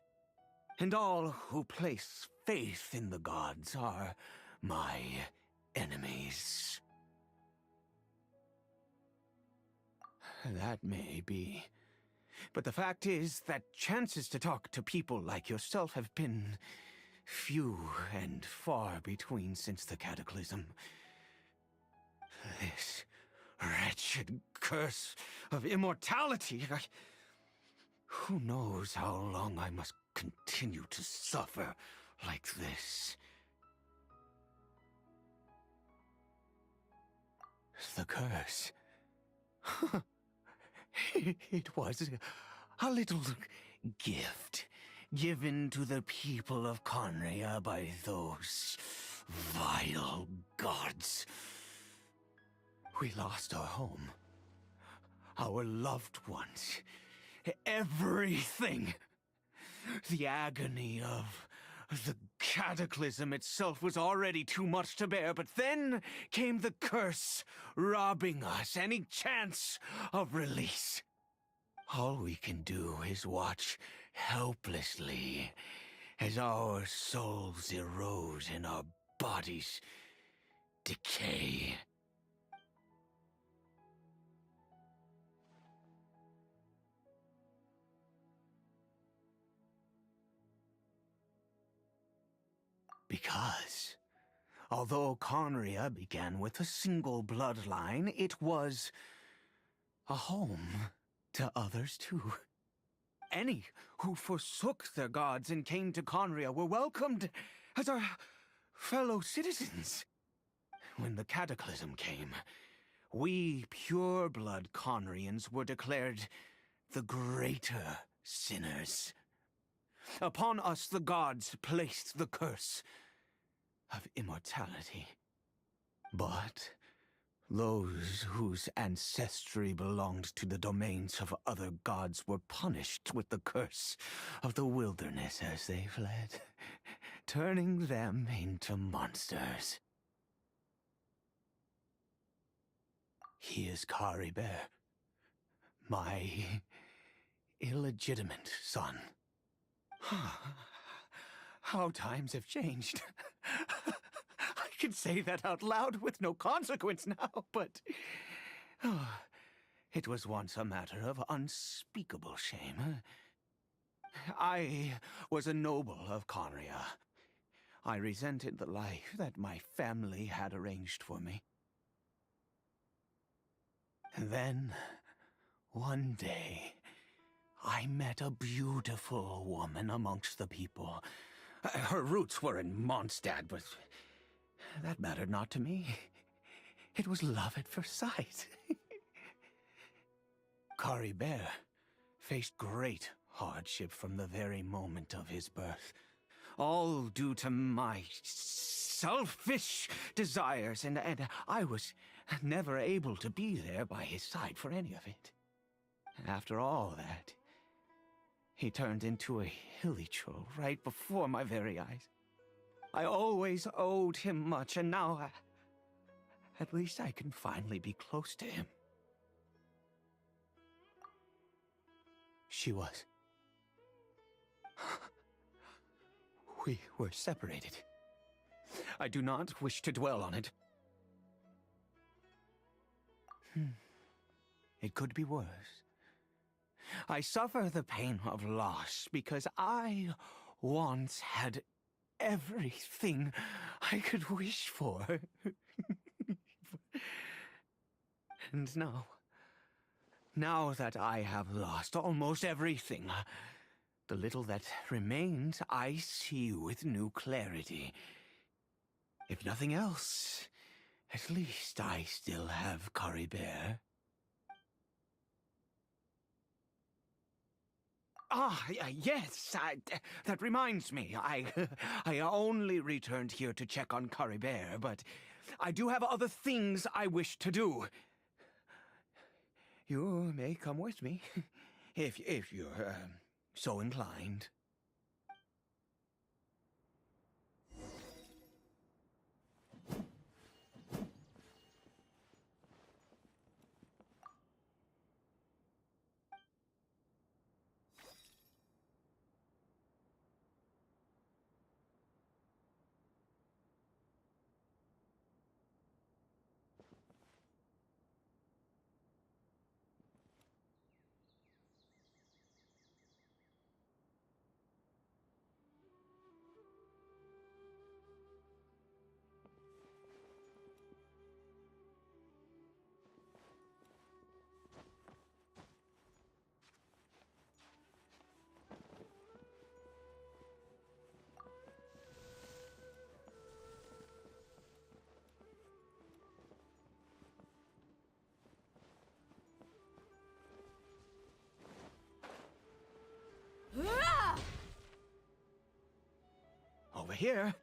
And all who place faith in the gods are my enemies. That may be. But the fact is that chances to talk to people like yourself have been few and far between since the cataclysm. This wretched curse of immortality. Who knows how long I must continue to suffer like this? The curse. It was a little gift given to the people of Conria by those vile gods. We lost our home, our loved ones, everything. The agony of the cataclysm itself was already too much to bear, but then came the curse, robbing us any chance of release. All we can do is watch helplessly as our souls erode and our bodies decay. Because, although Conria began with a single bloodline, it was a home to others too. Any who forsook their gods and came to Conria were welcomed as our fellow citizens. When the cataclysm came, we pure-blood Conrians were declared the greater sinners. Upon us the gods placed the curse of immortality. But those whose ancestry belonged to the domains of other gods were punished with the curse of the wilderness as they fled, turning them into monsters. He is Kari Bear, my illegitimate son. How times have changed. I can say that out loud with no consequence now, but it was once a matter of unspeakable shame. I was a noble of Conria. I resented the life that my family had arranged for me. And then, one day, I met a beautiful woman amongst the people. Her roots were in Mondstadt, but that mattered not to me. It was love at first sight. Kari Bear faced great hardship from the very moment of his birth. All due to my selfish desires, and I was never able to be there by his side for any of it. After all that, he turned into a hilly troll right before my very eyes. I always owed him much, and now at least I can finally be close to him. She was. We were separated. I do not wish to dwell on it. It could be worse. I suffer the pain of loss because I once had everything I could wish for. And now that I have lost almost everything, the little that remains I see with new clarity. If nothing else, at least I still have Caribert. Yes, that reminds me. I only returned here to check on Caribert, but I do have other things I wish to do. You may come with me, if you're so inclined. Over here.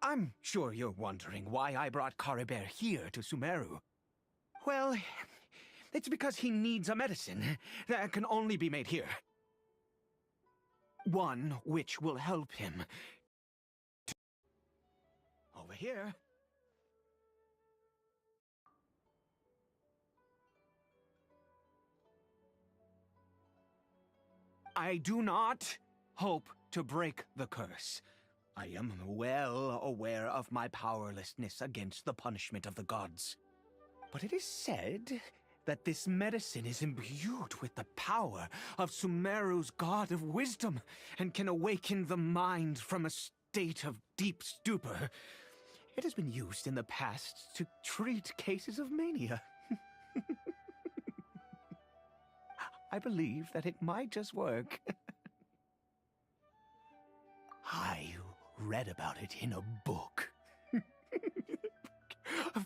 I'm sure you're wondering why I brought Caribert here to Sumeru. Well, it's because he needs a medicine that can only be made here. One which will help him. Over here. I do not hope to break the curse. I am well aware of my powerlessness against the punishment of the gods. But it is said that this medicine is imbued with the power of Sumeru's god of wisdom and can awaken the mind from a state of deep stupor. It has been used in the past to treat cases of mania. I believe that it might just work. I read about it in a book.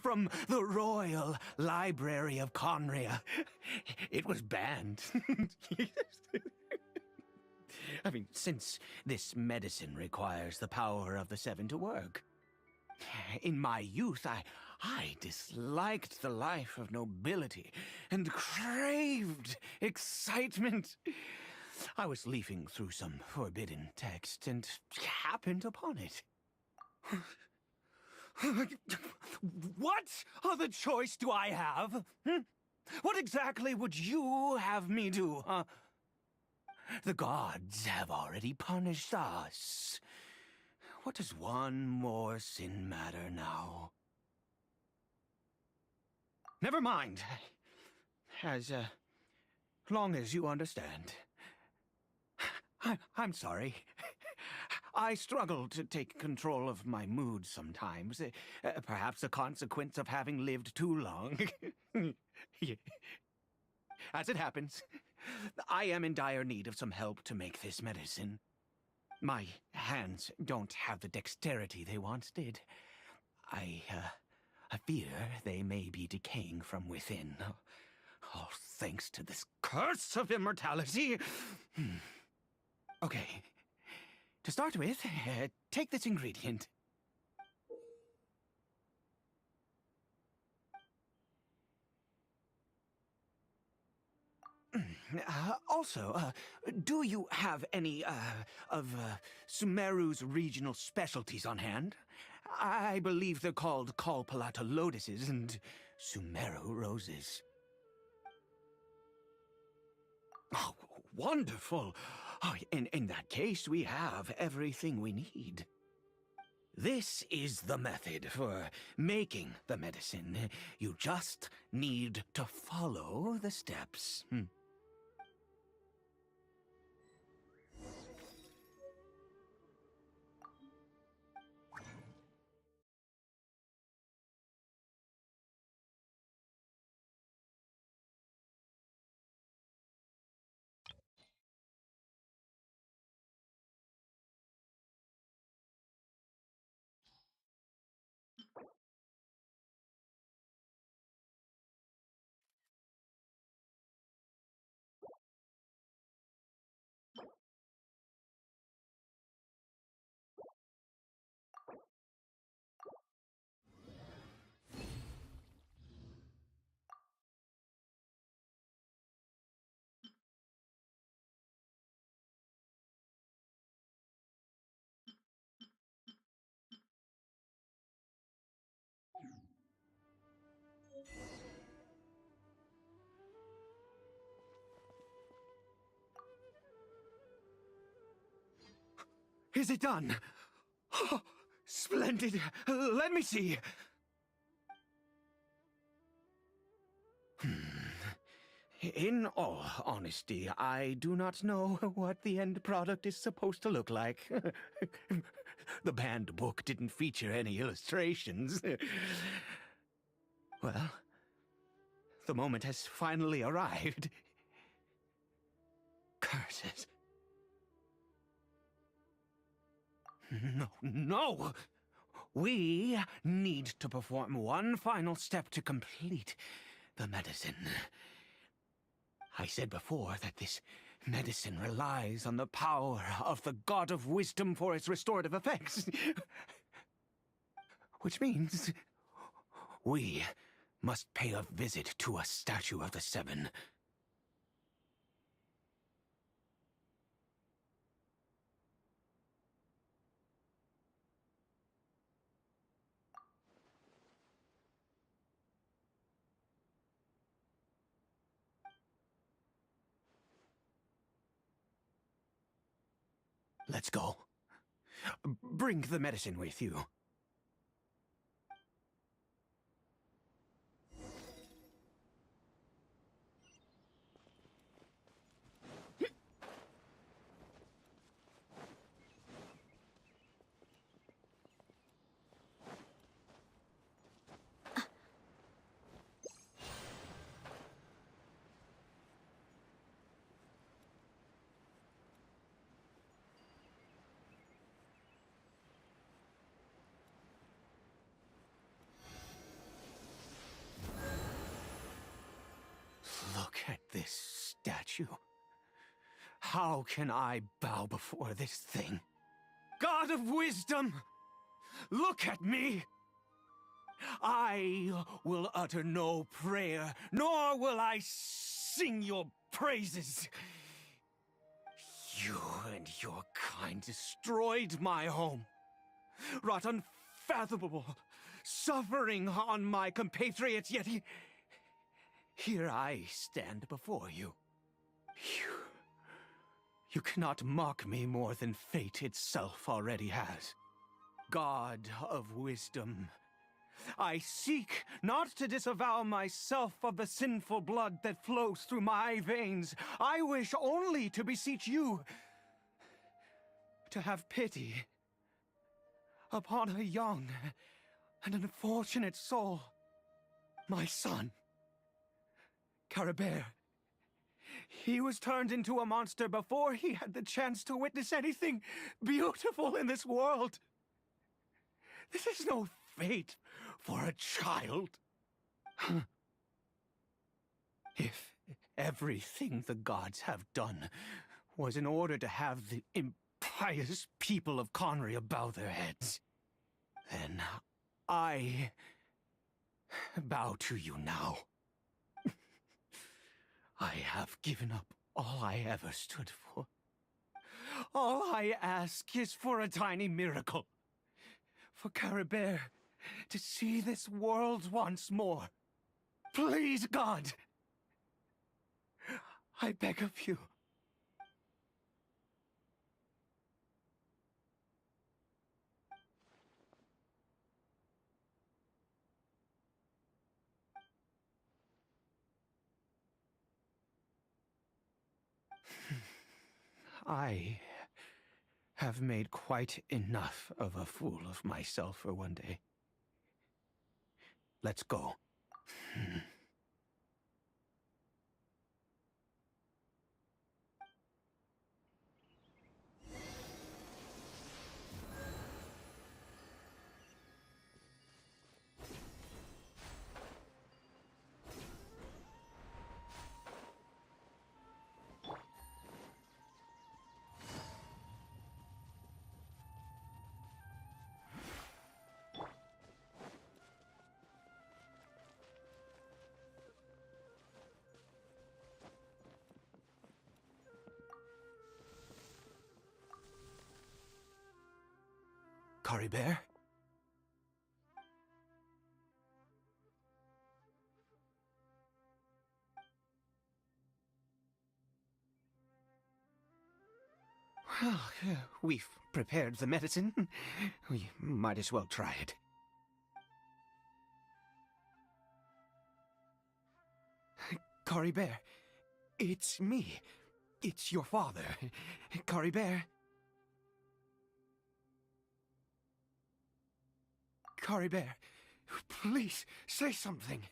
From the Royal Library of Conria. It was banned. I mean, since this medicine requires the power of the Seven to work. In my youth, I disliked the life of nobility and craved excitement. I was leafing through some forbidden text and happened upon it. What other choice do I have? What exactly would you have me do, huh? The gods have already punished us. What does one more sin matter now? Never mind. As long as you understand. I'm sorry. I struggle to take control of my mood sometimes. Perhaps a consequence of having lived too long. As it happens, I am in dire need of some help to make this medicine. My hands don't have the dexterity they once did. I fear they may be decaying from within. All thanks to this curse of immortality. Okay. To start with, take this ingredient. Also, do you have any, of Sumeru's regional specialties on hand? I believe they're called Kalpalata lotuses and Sumeru roses. Oh, wonderful! Oh, in that case, we have everything we need. This is the method for making the medicine. You just need to follow the steps. Is it done? Oh, splendid. Let me see. In all honesty, I do not know what the end product is supposed to look like. The banned book didn't feature any illustrations. Well, the moment has finally arrived. Curses. No! We need to perform one final step to complete the medicine. I said before that this medicine relies on the power of the God of Wisdom for its restorative effects. Which means we must pay a visit to a statue of the Seven. Let's go. Bring the medicine with you. Look at this statue. How can I bow before this thing? God of Wisdom! Look at me! I will utter no prayer, nor will I sing your praises. You and your kind destroyed my home, wrought unfathomable suffering on my compatriots, yet here I stand before you. You cannot mock me more than fate itself already has. God of Wisdom, I seek not to disavow myself of the sinful blood that flows through my veins. I wish only to beseech you to have pity upon a young and unfortunate soul. My son, Caribert. He was turned into a monster before he had the chance to witness anything beautiful in this world. This is no fate for a child. If everything the gods have done was in order to have the impious people of Conria bow their heads, then I bow to you now. I have given up all I ever stood for. All I ask is for a tiny miracle. For Caribert to see this world once more. Please, God! I beg of you. I have made quite enough of a fool of myself for one day. Let's go. Cory Bear? Well, we've prepared the medicine. We might as well try it. Cory Bear, it's me. It's your father. Cory Bear. Cory Bear, please say something.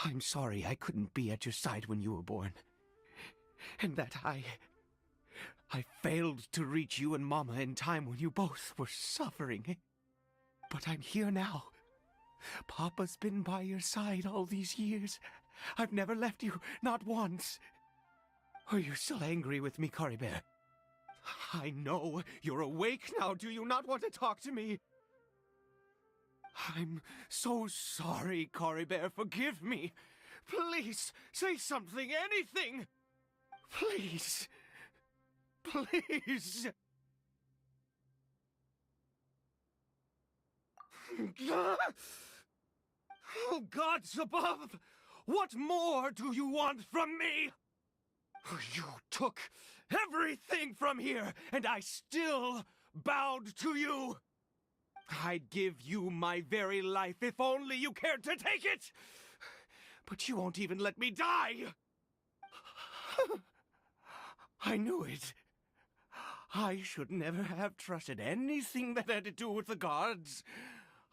I'm sorry I couldn't be at your side when you were born. And that I failed to reach you and Mama in time when you both were suffering. But I'm here now. Papa's been by your side all these years. I've never left you, not once. Are you still angry with me, Cory Bear? I know you're awake now. Do you not want to talk to me? I'm so sorry, Cory Bear. Forgive me. Please, say something, anything. Please. Please. Oh, gods above! What more do you want from me? You took everything from here, and I still bowed to you. I'd give you my very life if only you cared to take it. But you won't even let me die. I knew it. I should never have trusted anything that had to do with the gods.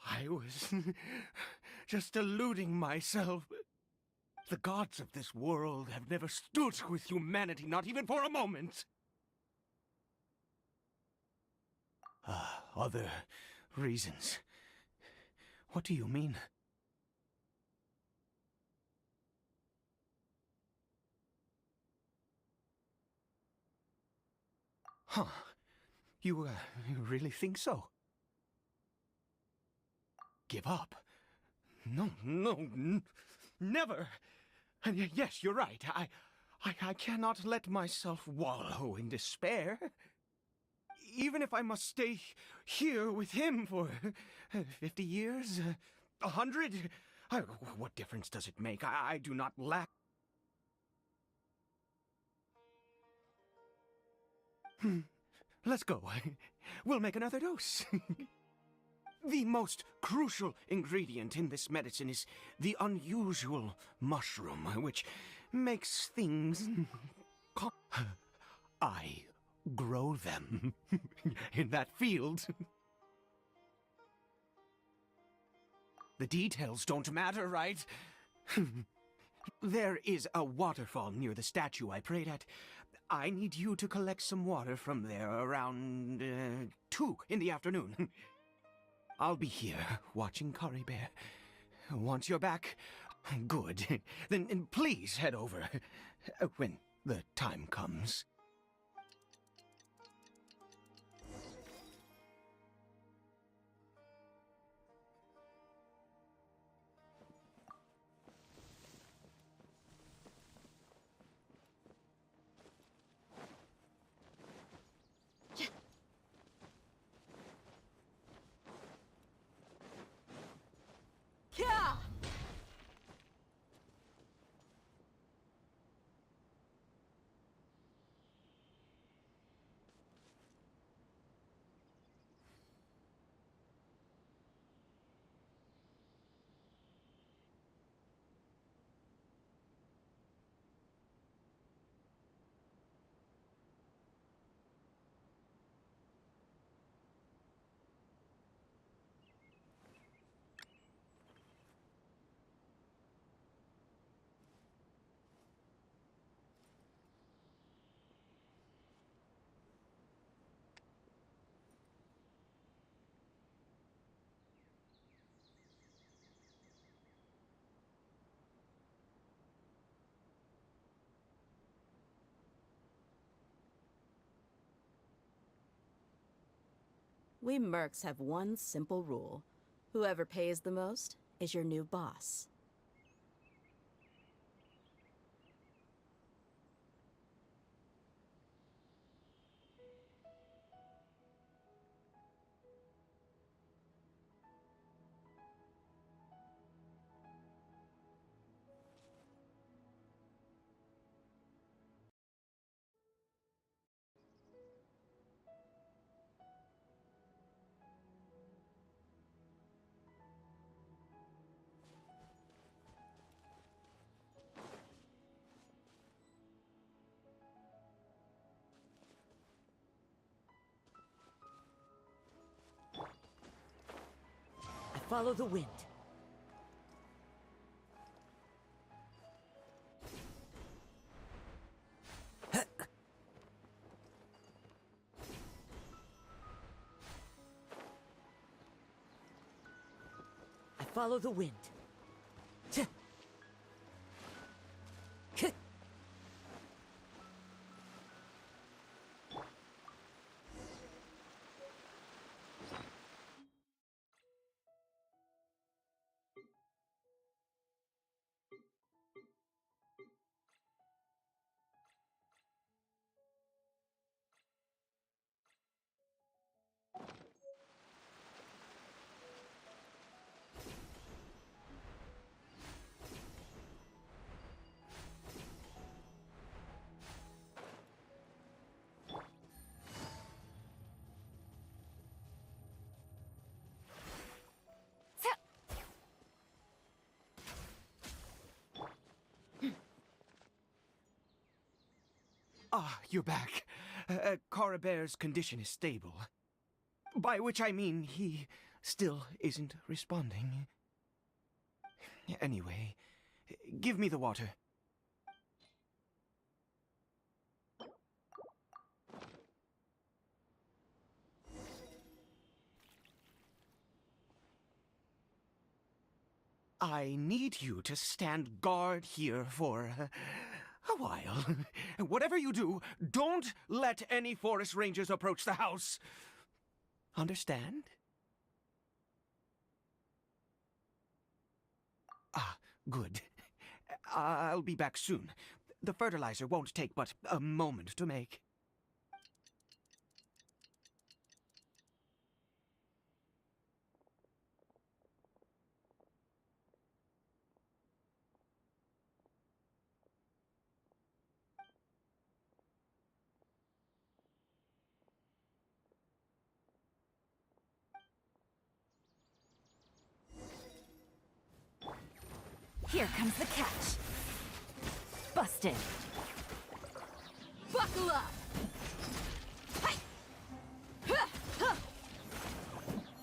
I was just deluding myself. The gods of this world have never stood with humanity, not even for a moment. Other reasons. What do you mean? Huh. You really think so? Give up? No, never. And yes, you're right. I cannot let myself wallow in despair. Even if I must stay here with him for 50 years, 100, what difference does it make? I do not lack. Let's go. We'll make another dose. The most crucial ingredient in this medicine is the unusual mushroom, which makes things... I grow them in that field. The details don't matter, right? There is a waterfall near the statue I prayed at. I need you to collect some water from there around 2 in the afternoon. I'll be here, watching Cory Bear. Once you're back, good. Then please head over, when the time comes. Yeah! We mercs have one simple rule. Whoever pays the most is your new boss. Follow the wind. I follow the wind. Ah, you're back. Carabert's condition is stable. By which I mean he still isn't responding. Anyway, give me the water. I need you to stand guard here for a while. Whatever you do, don't let any forest rangers approach the house. Understand? Ah, good. I'll be back soon. The fertilizer won't take but a moment to make. Here comes the catch. Busted. Buckle up! Hi! Huh! Huh!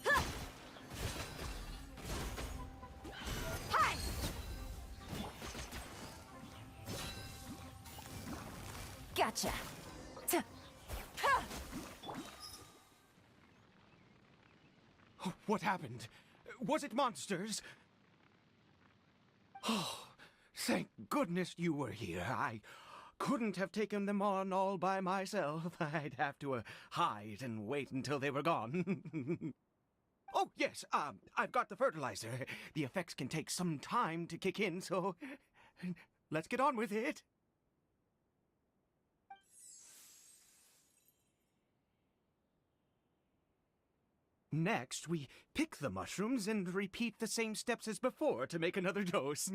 Huh! Hi! Gotcha. What happened? Was it monsters? Oh, thank goodness you were here. I couldn't have taken them on all by myself. I'd have to hide and wait until they were gone. Oh, yes, I've got the fertilizer. The effects can take some time to kick in, so let's get on with it. Next, we pick the mushrooms and repeat the same steps as before to make another dose.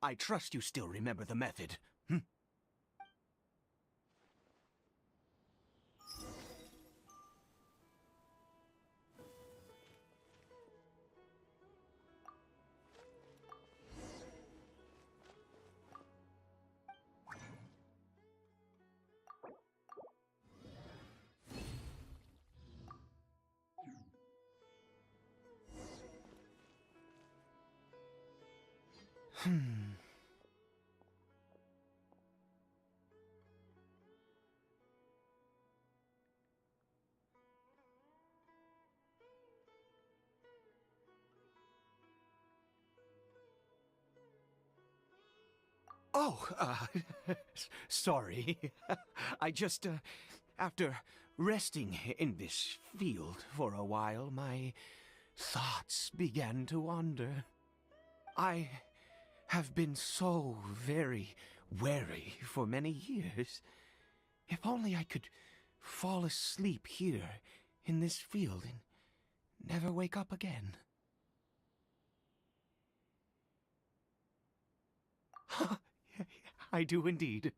I trust you still remember the method. Oh, sorry. I just, after resting in this field for a while, my thoughts began to wander. I have been so very wary for many years. If only I could fall asleep here in this field and never wake up again. I do indeed.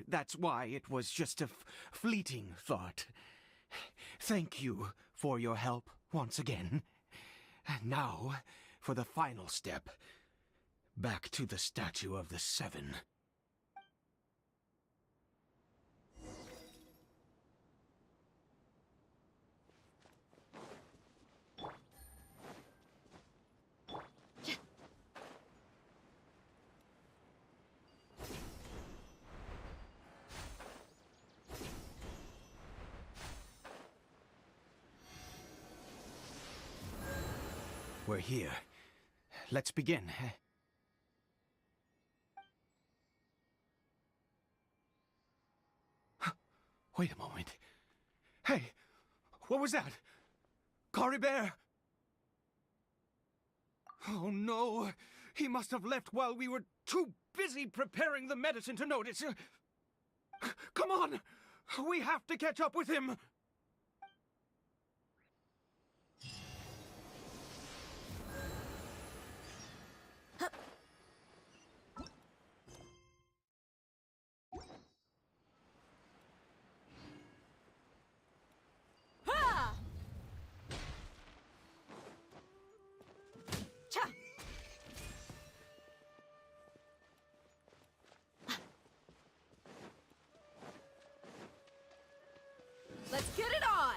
That's why it was just a fleeting thought. Thank you for your help once again. And now, for the final step. Back to the Statue of the Seven. We're here. Let's begin. Wait a moment. Hey, what was that? Bear? Oh no, he must have left while we were too busy preparing the medicine to notice. Come on, we have to catch up with him. Let's get it on!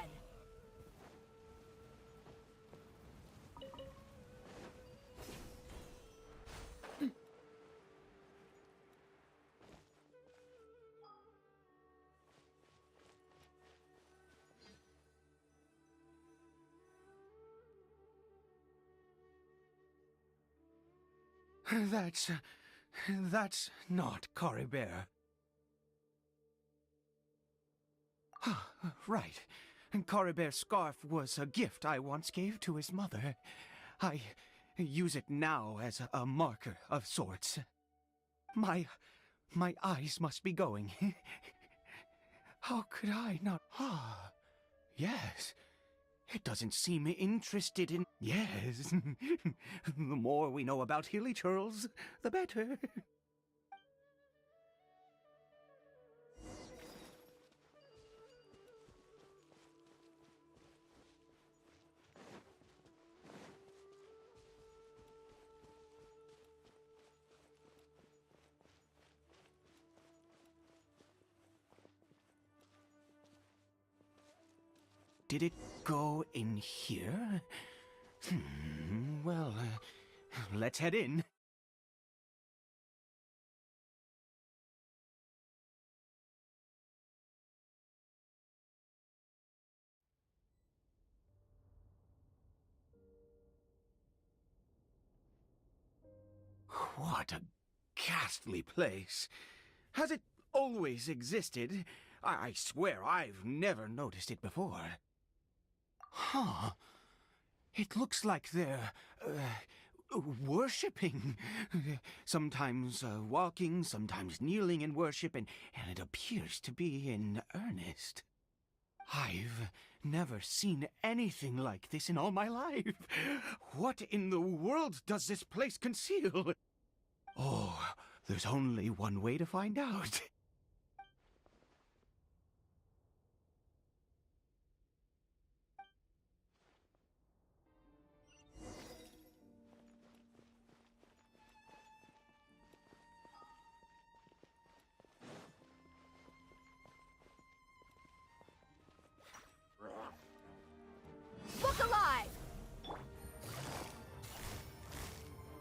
That's not Bear. Right. Bear's scarf was a gift I once gave to his mother. I use it now as a marker of sorts. My eyes must be going. How could I not? Ah, yes. It doesn't seem interested in... Yes. The more we know about Hilly Churls, the better. Did it go in here? Well, let's head in. What a ghastly place. Has it always existed? I swear I've never noticed it before. Huh. It looks like they're, worshipping. Sometimes walking, sometimes kneeling in worship, and it appears to be in earnest. I've never seen anything like this in all my life. What in the world does this place conceal? Oh, there's only one way to find out. Look alive!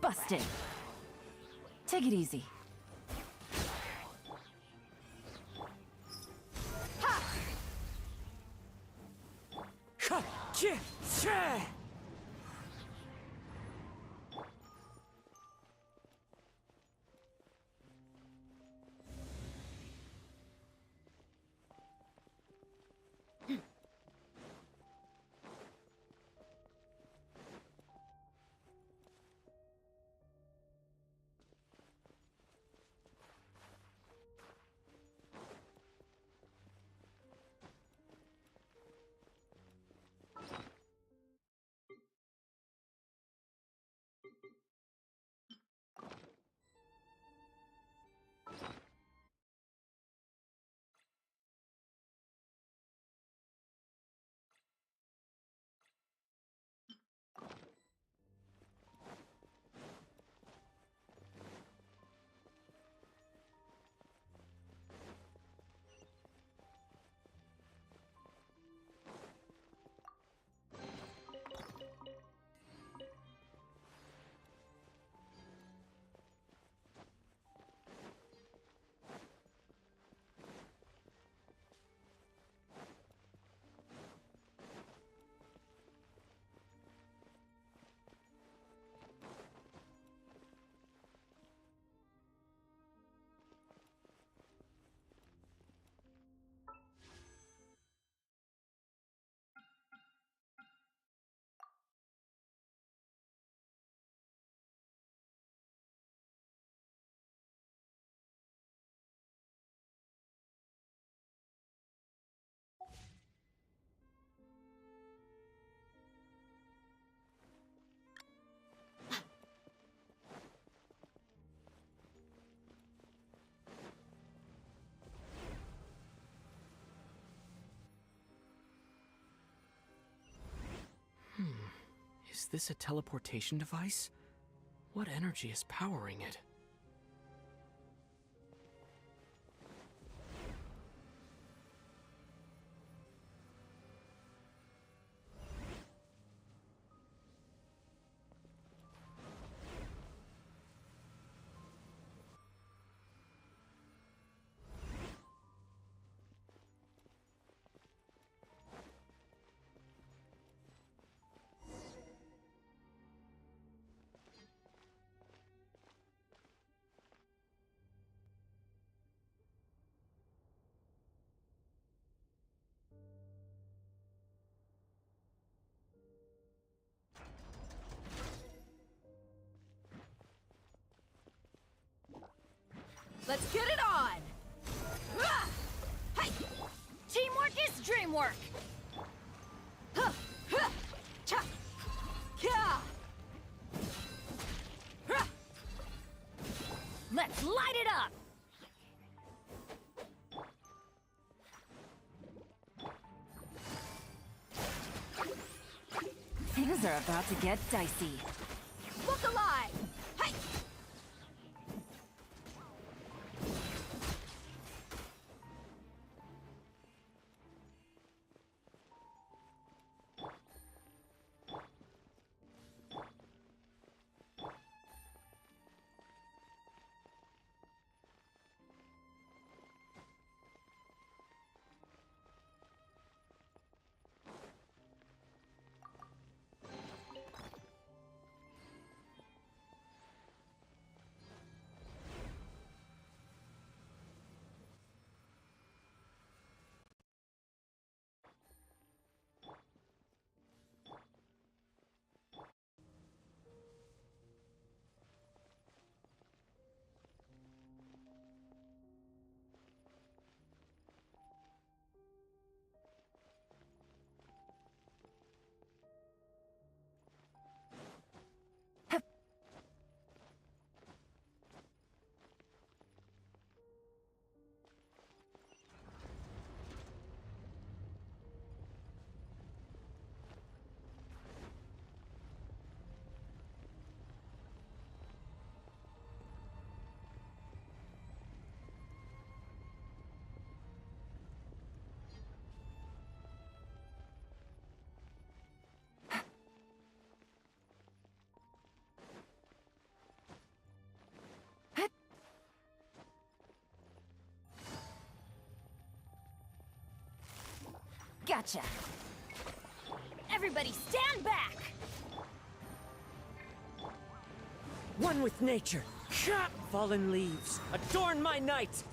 Busted. Take it easy. Ha! Is this a teleportation device? What energy is powering it? Let's get it on! Ah! Hey! Teamwork is dreamwork! Huh! Huh! Cha! Ka! Huh! Let's light it up! Things are about to get dicey. Look alive! Hey! Gotcha! Everybody stand back! One with nature. Fallen leaves, adorn my night!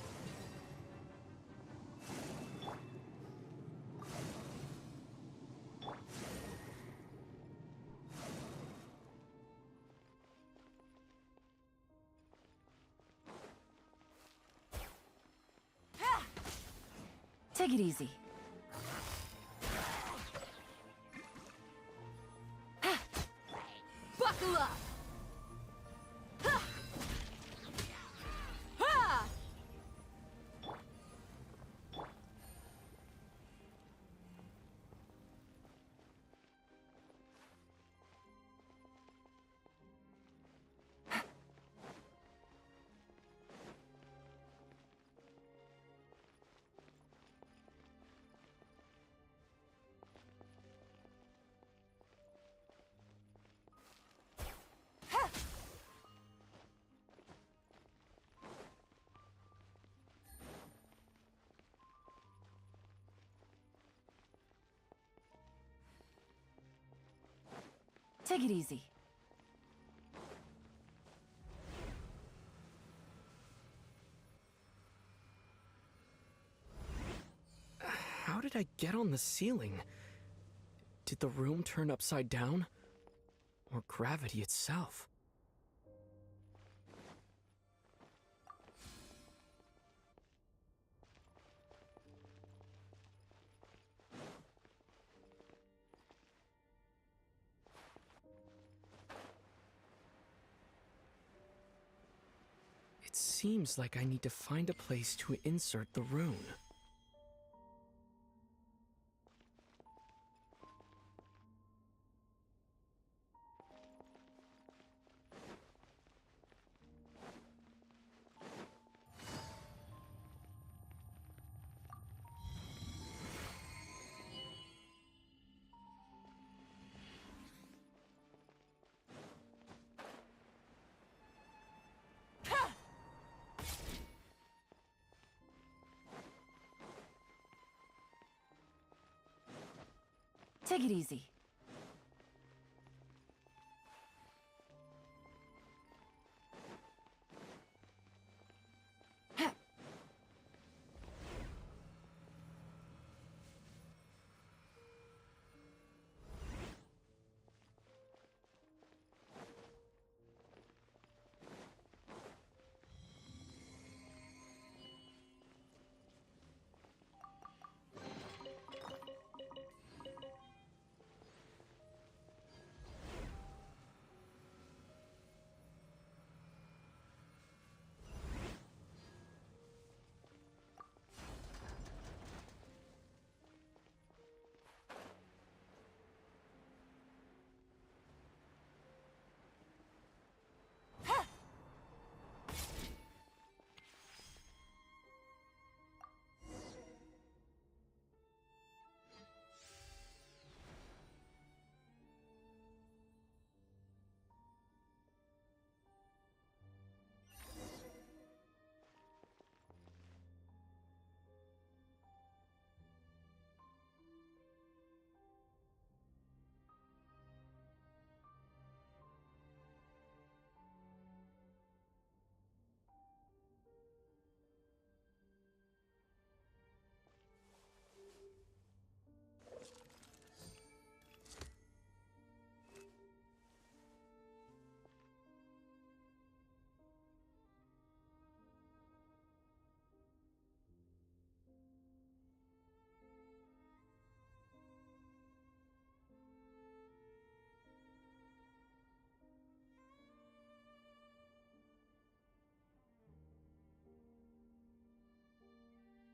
Take it easy. Buckle up! Ha! Ha! Take it easy. How did I get on the ceiling? Did the room turn upside down? Or gravity itself? It seems like I need to find a place to insert the rune. Take it easy.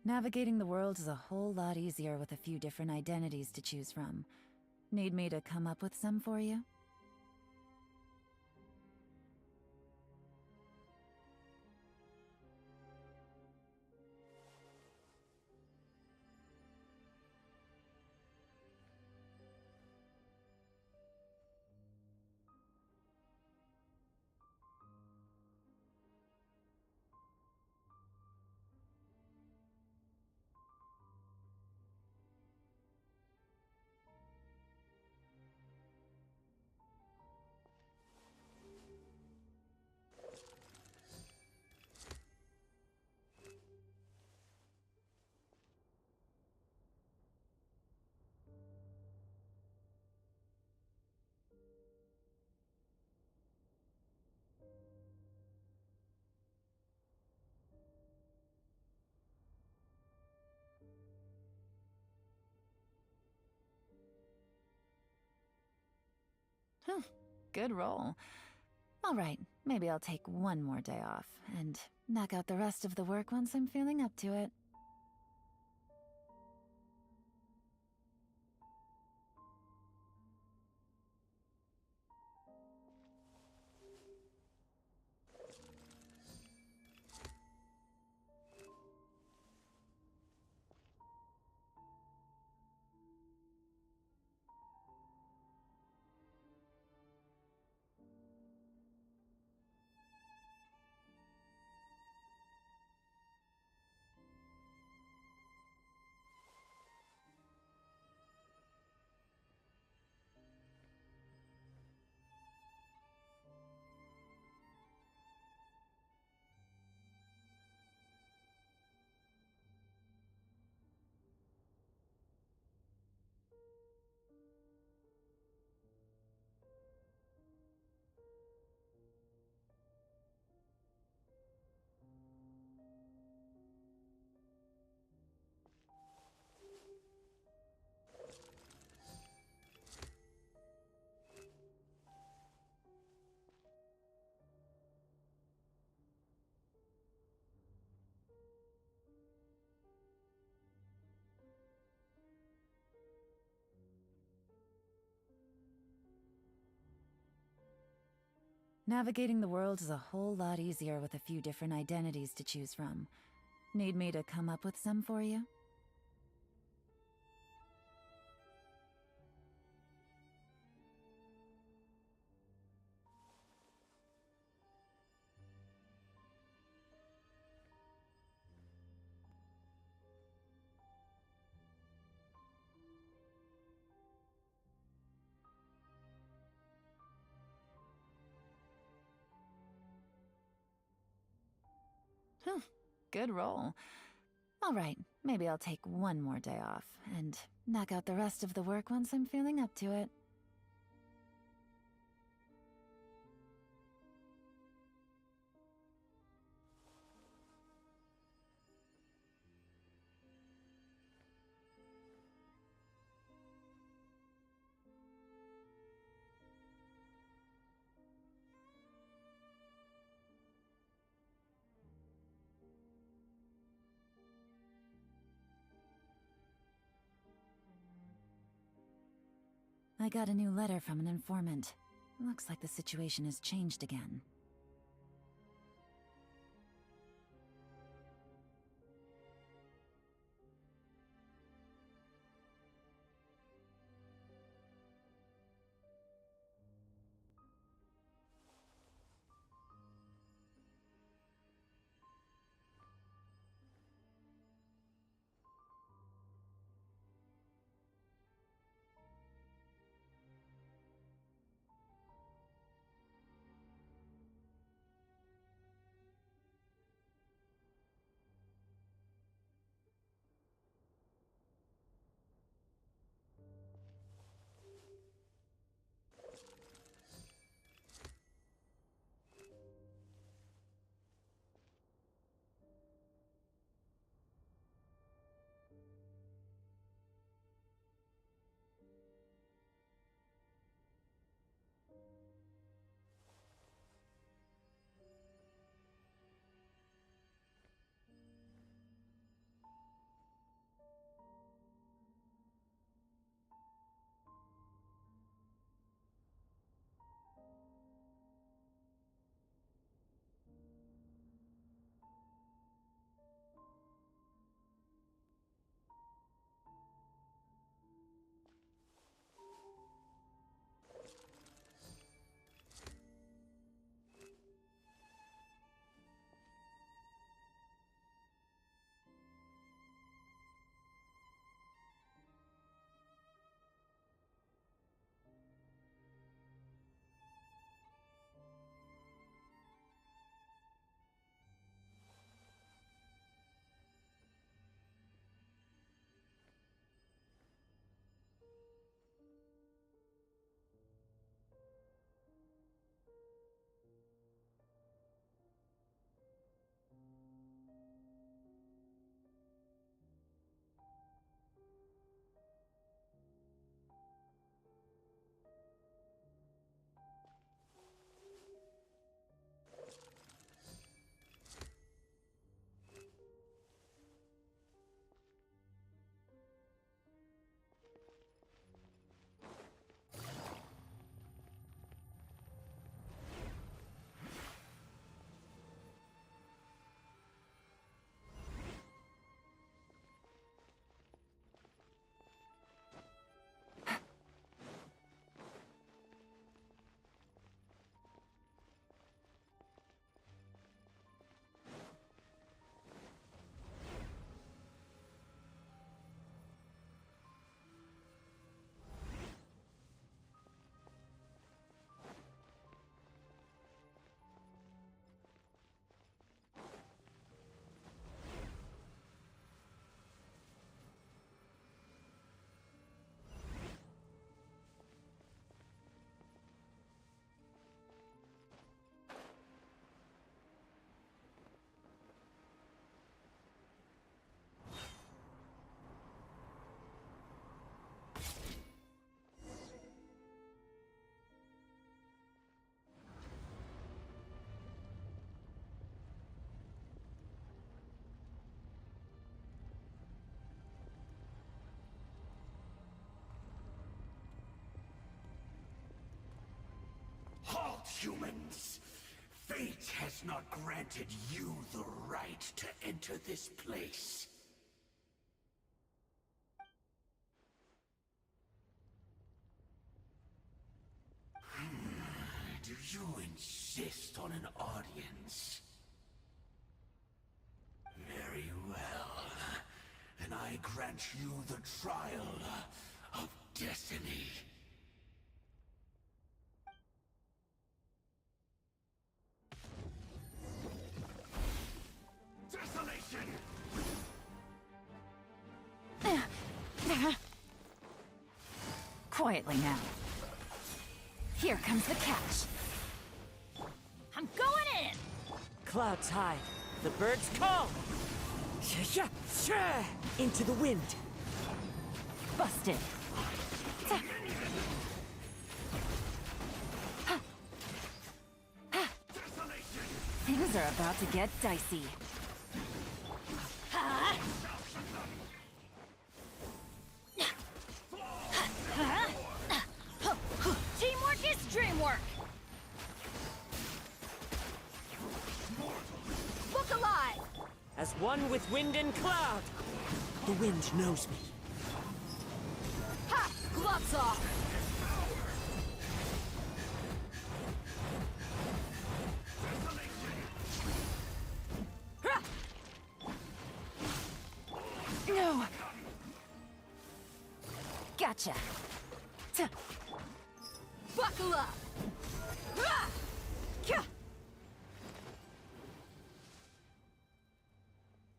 Navigating the world is a whole lot easier with a few different identities to choose from. Need me to come up with some for you? Good roll. All right, maybe I'll take one more day off and knock out the rest of the work once I'm feeling up to it. Navigating the world is a whole lot easier with a few different identities to choose from. Need me to come up with some for you? Good roll. All right, maybe I'll take one more day off and knock out the rest of the work once I'm feeling up to it. I got a new letter from an informant. Looks like the situation has changed again. Halt, humans! Fate has not granted you the right to enter this place. Do you insist on an audience? Very well. Then I grant you the trial of destiny. quietly now. Here comes the catch. I'm going in! Clouds hide. The birds call. Into the wind. Busted. Things are about to get dicey. Teamwork is dreamwork! Look alive! As one with wind and cloud. The wind knows me. Ha! Gloves off! No! Gotcha! Buckle up! Ah! Kya!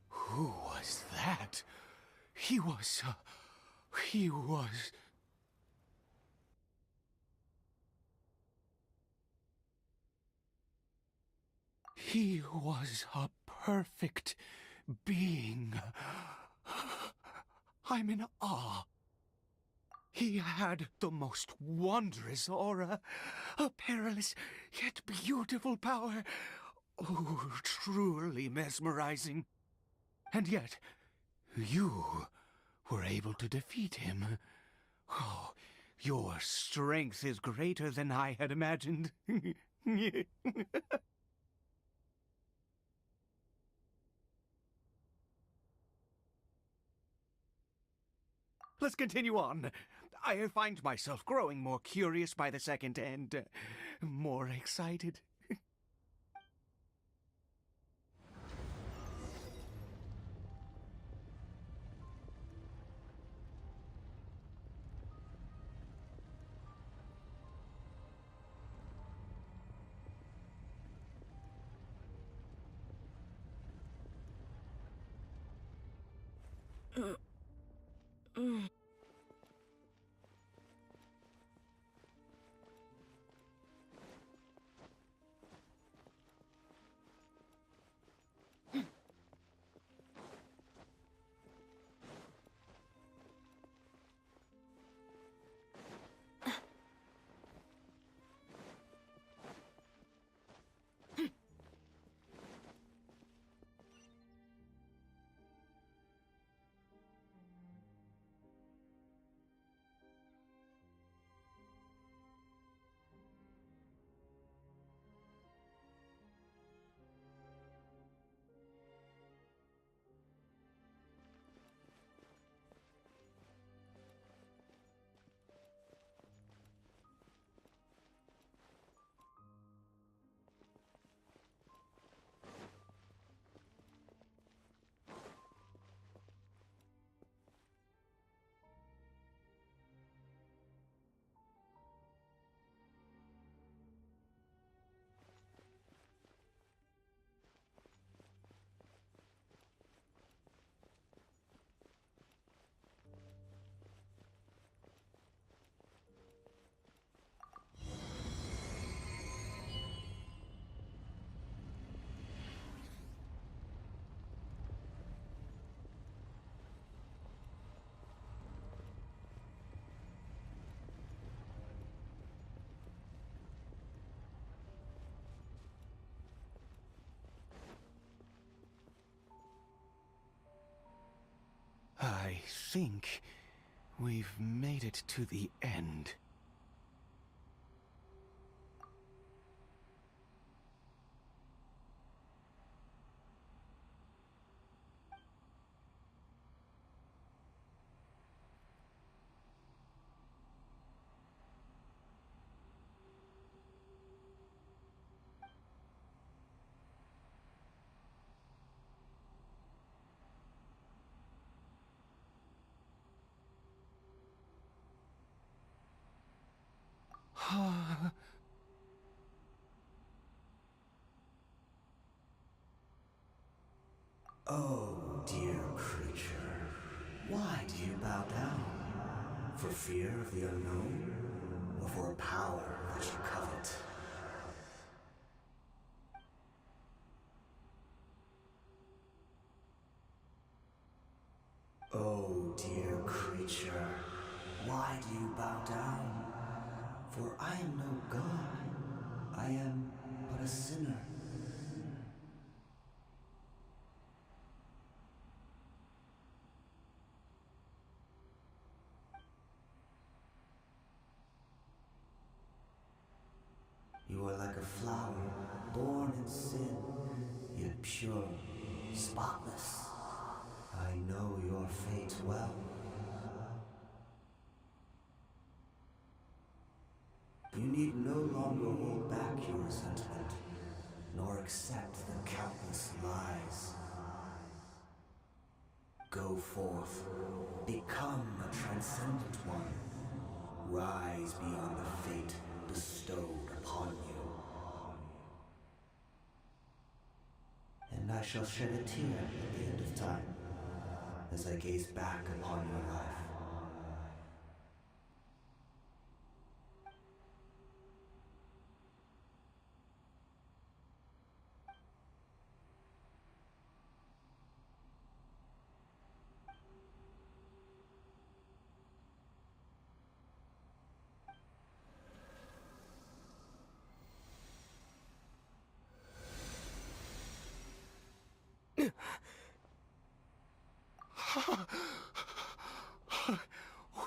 Who was that? He was... He was a perfect being. I'm in awe. He had the most wondrous aura, a perilous yet beautiful power. Oh, truly mesmerizing. And yet, you were able to defeat him. Oh, your strength is greater than I had imagined. Let's continue on. I find myself growing more curious by the second and more excited. I think we've made it to the end. Oh, dear creature, why do you bow down? For fear of the unknown, or for a power that you covet? Oh, dear creature, why do you bow down? For I am no god. I am but a sinner. You are like a flower, born in sin, yet pure, spotless. I know your fate well. You need no longer hold back your resentment, nor accept the countless lies. Go forth, become a transcendent one. Rise beyond the fate bestowed upon you. And I shall shed a tear at the end of time, as I gaze back upon your life.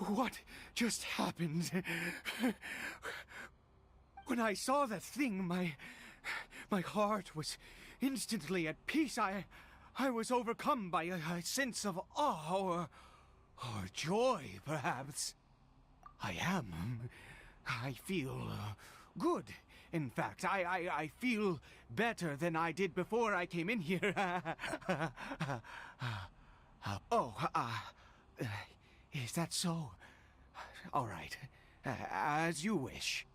What just happened? When I saw that thing, my heart was instantly at peace. I was overcome by a sense of awe or joy, perhaps. I feel good. In fact, I feel better than I did before I came in here. Is that so? All right. As you wish.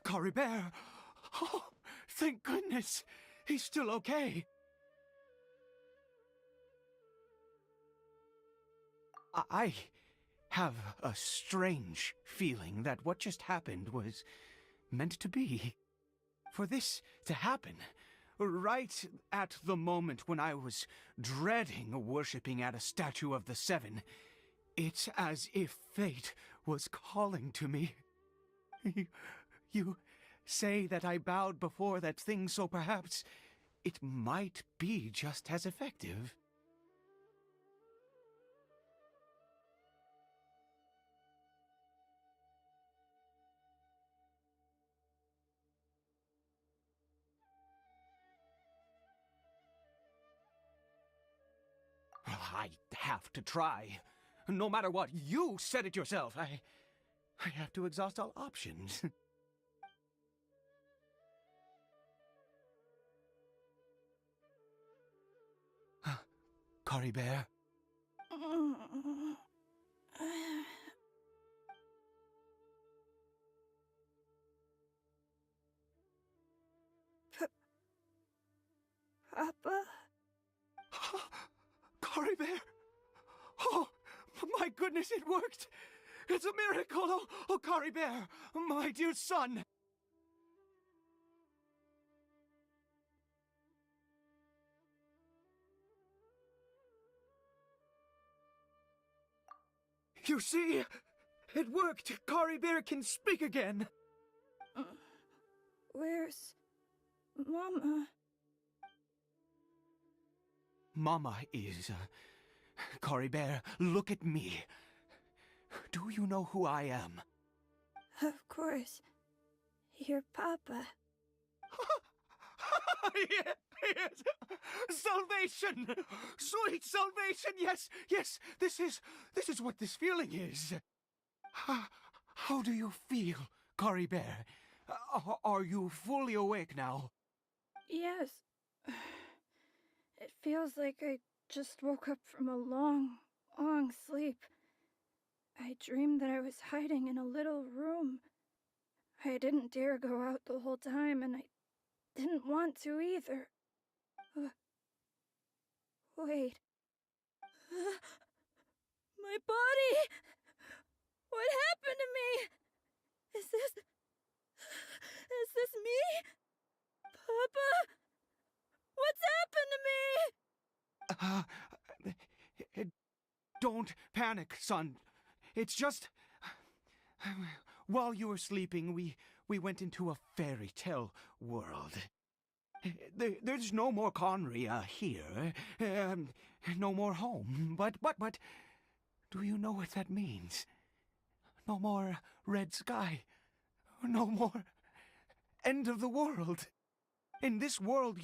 Cory Bear! Oh, thank goodness! He's still okay. I have a strange feeling that what just happened was meant to be. For this to happen, right at the moment when I was dreading worshipping at a statue of the Seven, it's as if fate was calling to me. You say that I bowed before that thing, so perhaps it might be just as effective. I have to try. No matter what, you said it yourself. I have to exhaust all options. Cory Bear? Papa? Cory Bear? Oh, my goodness, it worked! It's a miracle! Oh, Cory Bear, my dear son! You see? It worked! Cory Bear can speak again! Where's Mama? Mama is... Cory Bear, look at me. Do you know who I am? Of course. Your Papa. Yes! Salvation! Sweet salvation! Yes! This is what this feeling is. How do you feel, Cory Bear? Are you fully awake now? Yes. It feels like I just woke up from a long, long sleep. I dreamed that I was hiding in a little room. I didn't dare go out the whole time, and I didn't want to either. Wait. My body! What happened to me? Is this me? Papa? What's happened to me? Don't panic, son. It's just... While you were sleeping, we went into a fairy tale world. There's no more Conria here. No more home. But, do you know what that means? No more red sky. No more end of the world. In this world,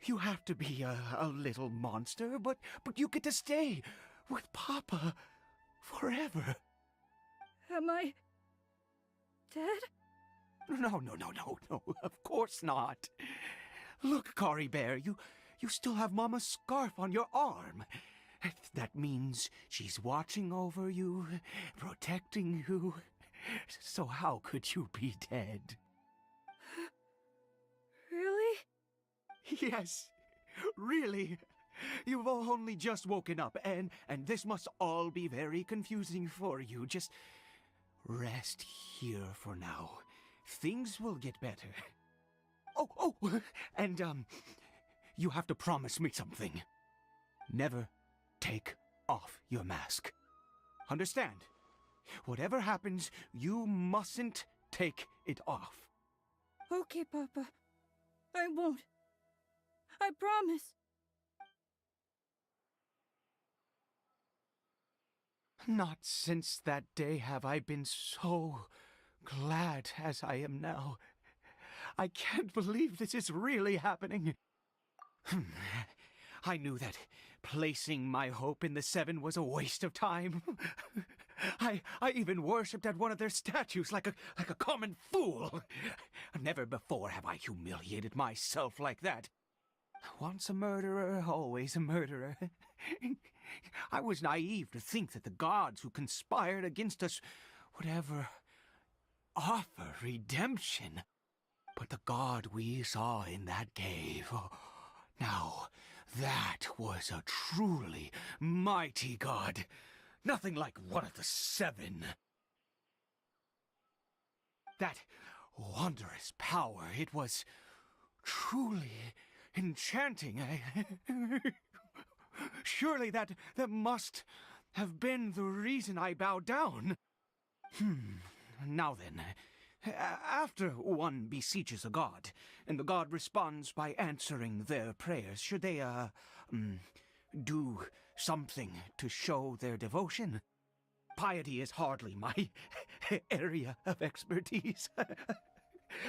you have to be a little monster, but you get to stay with Papa forever. Am I dead? No, of course not. Look, Cory Bear, you still have Mama's scarf on your arm. That means she's watching over you, protecting you. So how could you be dead? Really? Yes, really. You've only just woken up, and this must all be very confusing for you. Just rest here for now. Things will get better. Oh, and, you have to promise me something. Never take off your mask. Understand? Whatever happens, you mustn't take it off. Okay, Papa. I won't. I promise. Not since that day have I been so glad as I am now. I can't believe this is really happening. I knew that placing my hope in the Seven was a waste of time. I even worshipped at one of their statues like a common fool. Never before have I humiliated myself like that. Once a murderer, always a murderer. I was naive to think that the gods who conspired against us would ever offer redemption. But the god we saw in that cave, now that was a truly mighty god. Nothing like one of the Seven. That wondrous power, it was truly enchanting. Surely that must have been the reason I bowed down. Now then, after one beseeches a god, and the god responds by answering their prayers, should they, do something to show their devotion? Piety is hardly my area of expertise.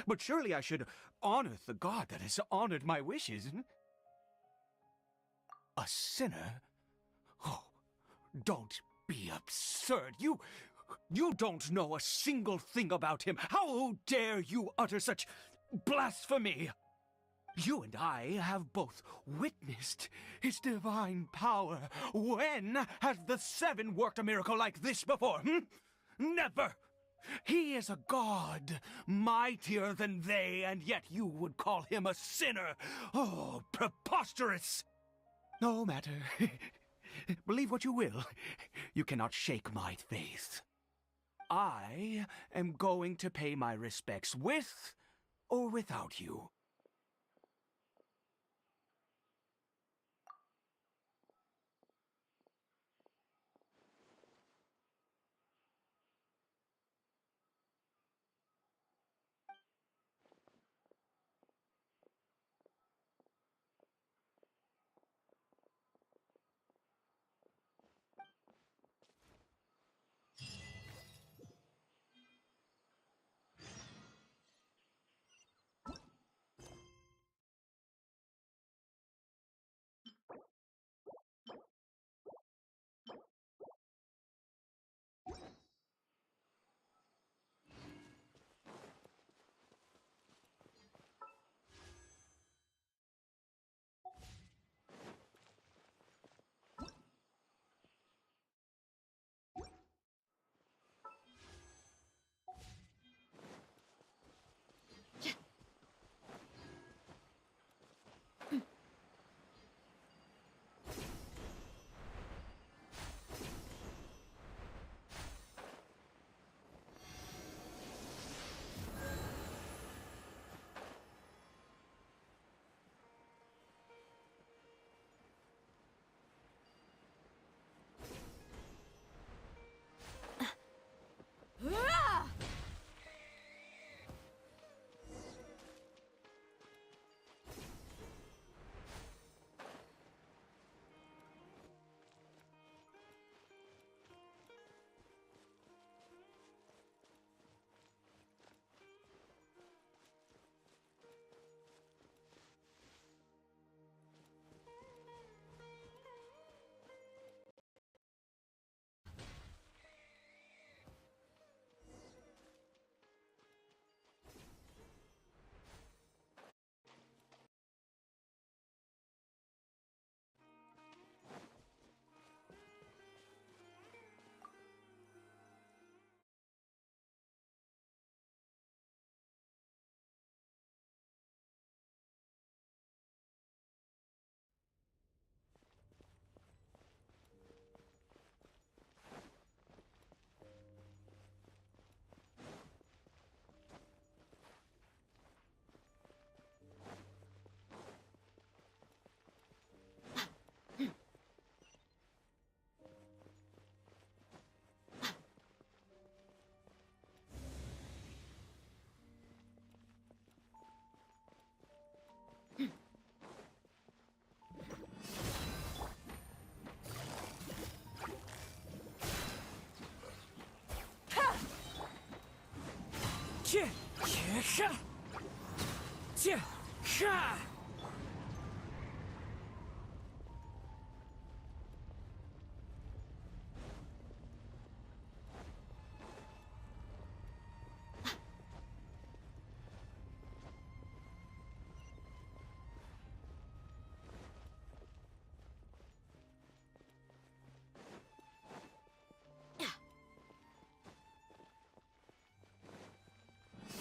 But surely I should honor the god that has honored my wishes. A sinner? Oh, don't be absurd. You don't know a single thing about him. How dare you utter such blasphemy? You and I have both witnessed his divine power. When has the Seven worked a miracle like this before? Never! He is a god, mightier than they, and yet you would call him a sinner. Oh, preposterous! No matter. Believe what you will. You cannot shake my faith. I am going to pay my respects with or without you.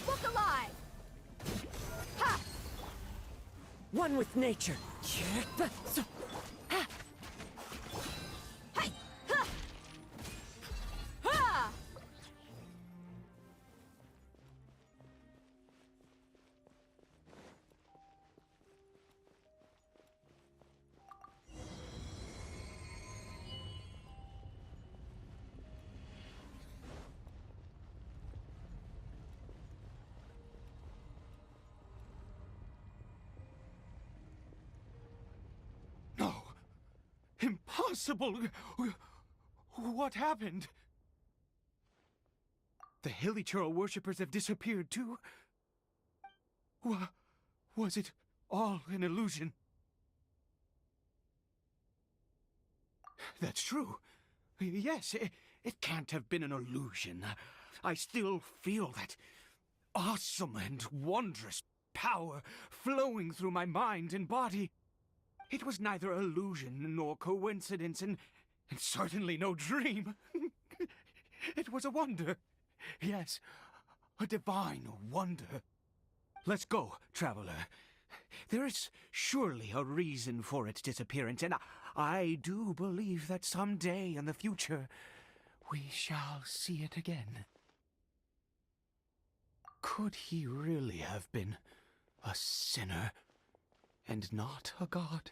Look alive! One with nature. No. Impossible. What happened? The Hilichurl worshippers have disappeared too? Was it all an illusion? That's true. Yes, it can't have been an illusion. I still feel that awesome and wondrous power flowing through my mind and body. It was neither illusion nor coincidence, and certainly no dream. It was a wonder. Yes, a divine wonder. Let's go, traveler. There is surely a reason for its disappearance, and I do believe that someday in the future we shall see it again. Could he really have been a sinner and not a god?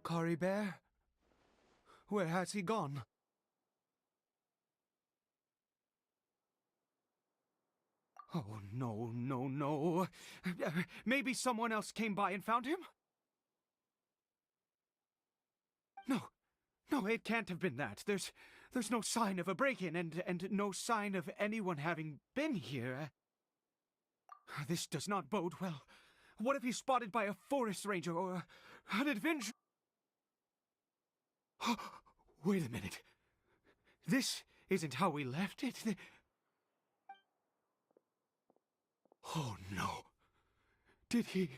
Kari Bear? Where has he gone? Oh, no, no, no. Maybe someone else came by and found him? No, it can't have been that. There's no sign of a break-in and no sign of anyone having been here. This does not bode well. What if he's spotted by a forest ranger or an adventurer? Wait a minute. This isn't how we left it. Oh no. Did he...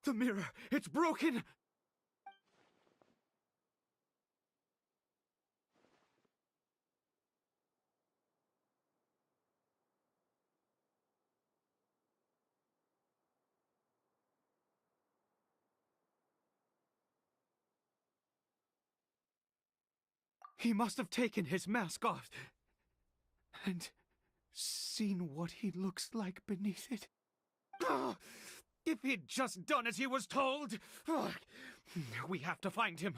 The mirror! It's broken! He must have taken his mask off and seen what he looks like beneath it. If he'd just done as he was told! We have to find him.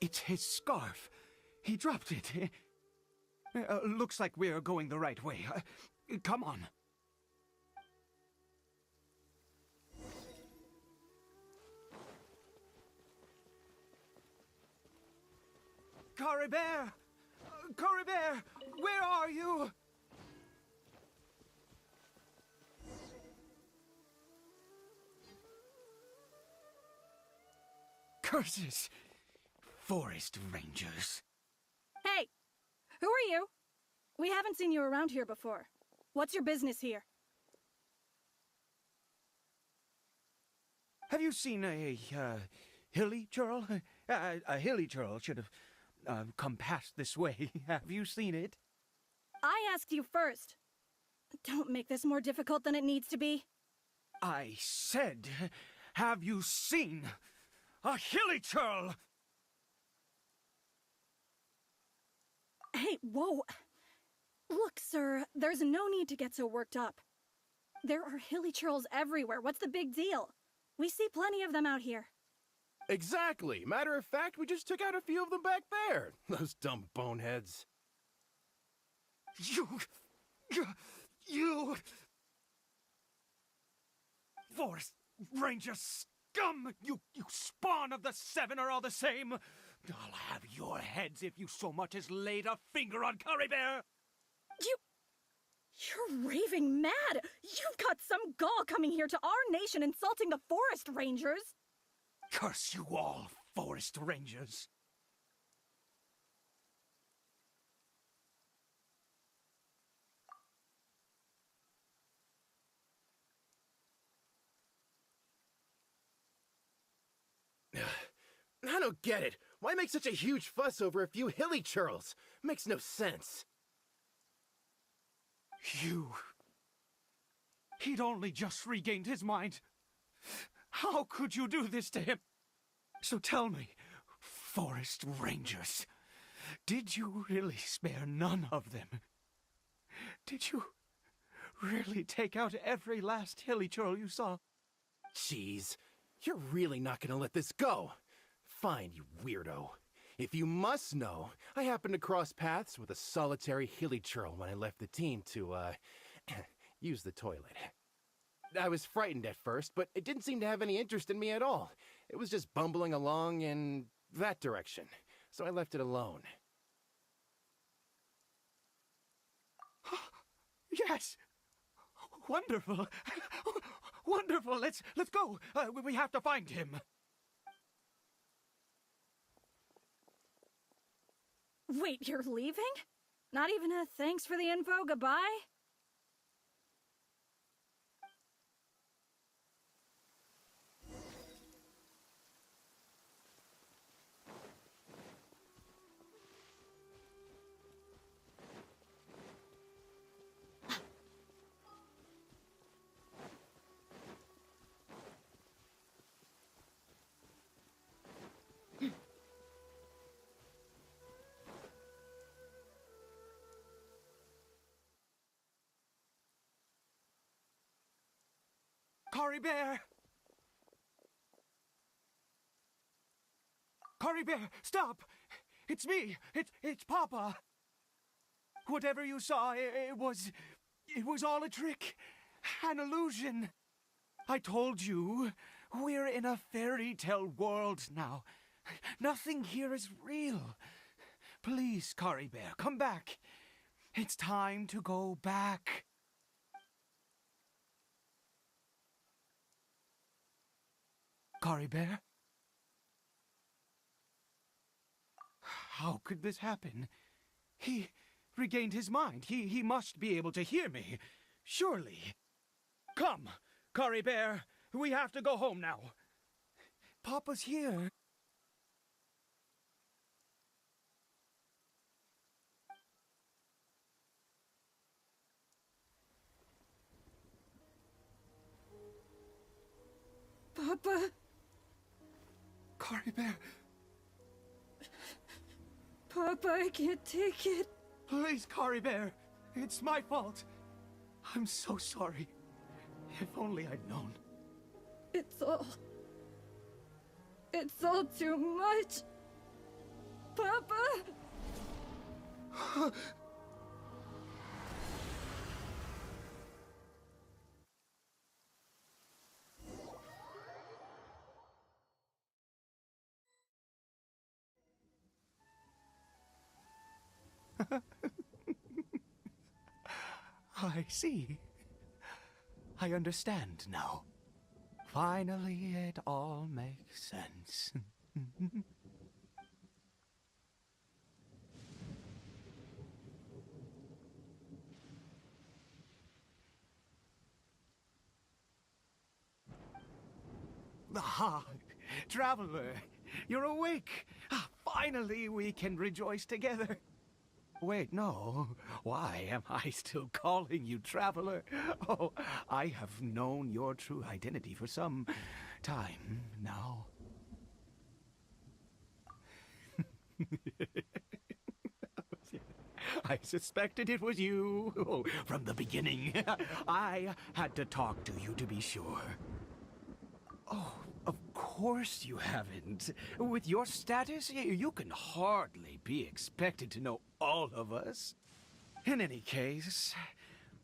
It's his scarf. He dropped it. Looks like we're going the right way. Come on. Kari Bear! Kari Bear! Where are you? Curses! Forest rangers. Hey! Who are you? We haven't seen you around here before. What's your business here? Have you seen a hilly churl? A hilly churl should have come past this way. Have you seen it? I asked you first. Don't make this more difficult than it needs to be. I said, have you seen a hilly churl? Hey, whoa. Look, sir, there's no need to get so worked up. There are hilly churls everywhere. What's the big deal? We see plenty of them out here. Exactly. Matter of fact, we just took out a few of them back there. Those dumb boneheads. You... Forest Ranger scum! You spawn of the Seven are all the same! I'll have your heads if you so much as laid a finger on Curry Bear! You're raving mad! You've got some gall coming here to our nation insulting the Forest Rangers! Curse you all, Forest Rangers! I don't get it. Why make such a huge fuss over a few hilly churls? Makes no sense. He'd only just regained his mind. How could you do this to him? So tell me, Forest Rangers, did you really spare none of them? Did you really take out every last hilly churl you saw? Jeez, you're really not gonna let this go. Fine, you weirdo. If you must know, I happened to cross paths with a solitary hilly churl when I left the team to, use the toilet. I was frightened at first, but it didn't seem to have any interest in me at all. It was just bumbling along in that direction, so I left it alone. Yes! Wonderful! Wonderful! Let's go! We have to find him! Wait, you're leaving? Not even a thanks for the info, goodbye? Curry Bear! Curry Bear, stop! It's me! It's Papa! Whatever you saw, it was all a trick. An illusion. I told you, we're in a fairy tale world now. Nothing here is real. Please, Curry Bear, come back. It's time to go back. Curry Bear? How could this happen? He regained his mind. He must be able to hear me. Surely. Come, Curry Bear. We have to go home now. Papa's here. Papa? Curry Bear. Papa, I can't take it. Please, Curry Bear. It's my fault. I'm so sorry. If only I'd known. It's all too much. Papa! I see. I understand now. Finally, it all makes sense. Traveler, you're awake. Finally, we can rejoice together. Wait, no. Why am I still calling you Traveler? Oh, I have known your true identity for some time now. I suspected it was you from the beginning. I had to talk to you to be sure. Oh, of course you haven't. With your status, you can hardly be expected to know all of us. In any case,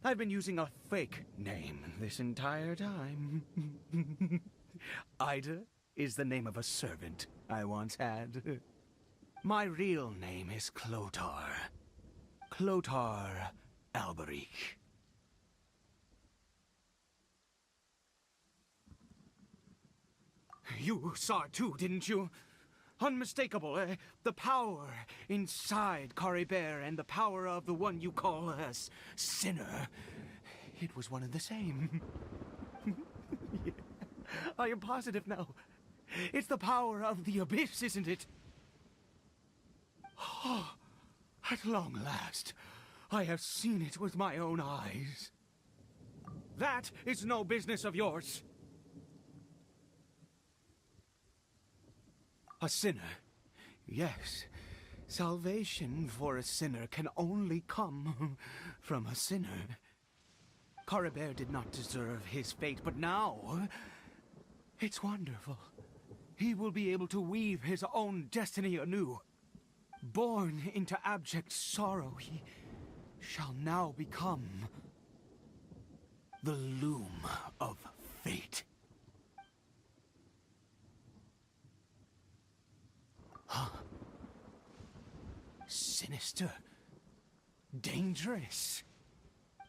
I've been using a fake name this entire time. Ida is the name of a servant I once had. My real name is Clotar. Clotar Alberic. You saw it too, didn't you? Unmistakable, the power inside Caribert and the power of the one you call a sinner. It was one and the same. Yeah. I am positive now. It's the power of the abyss, isn't it? Oh, at long last, I have seen it with my own eyes. That is no business of yours. A sinner. Yes, salvation for a sinner can only come from a sinner. Caribert did not deserve his fate, but now it's wonderful. He will be able to weave his own destiny anew. Born into abject sorrow, he shall now become the loom of fate. Huh? Sinister. Dangerous.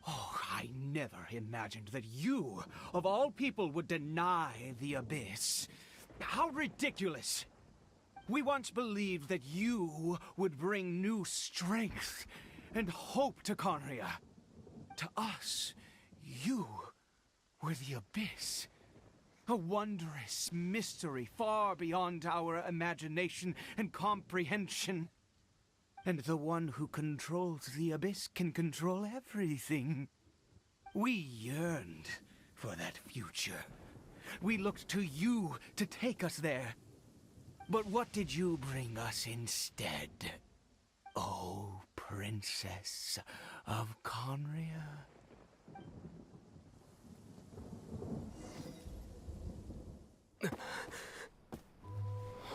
Oh, I never imagined that you, of all people, would deny the abyss. How ridiculous! We once believed that you would bring new strength and hope to Conria. To us, you were the abyss. A wondrous mystery far beyond our imagination and comprehension. And the one who controls the abyss can control everything. We yearned for that future. We looked to you to take us there. But what did you bring us instead? Oh, Princess of Conria.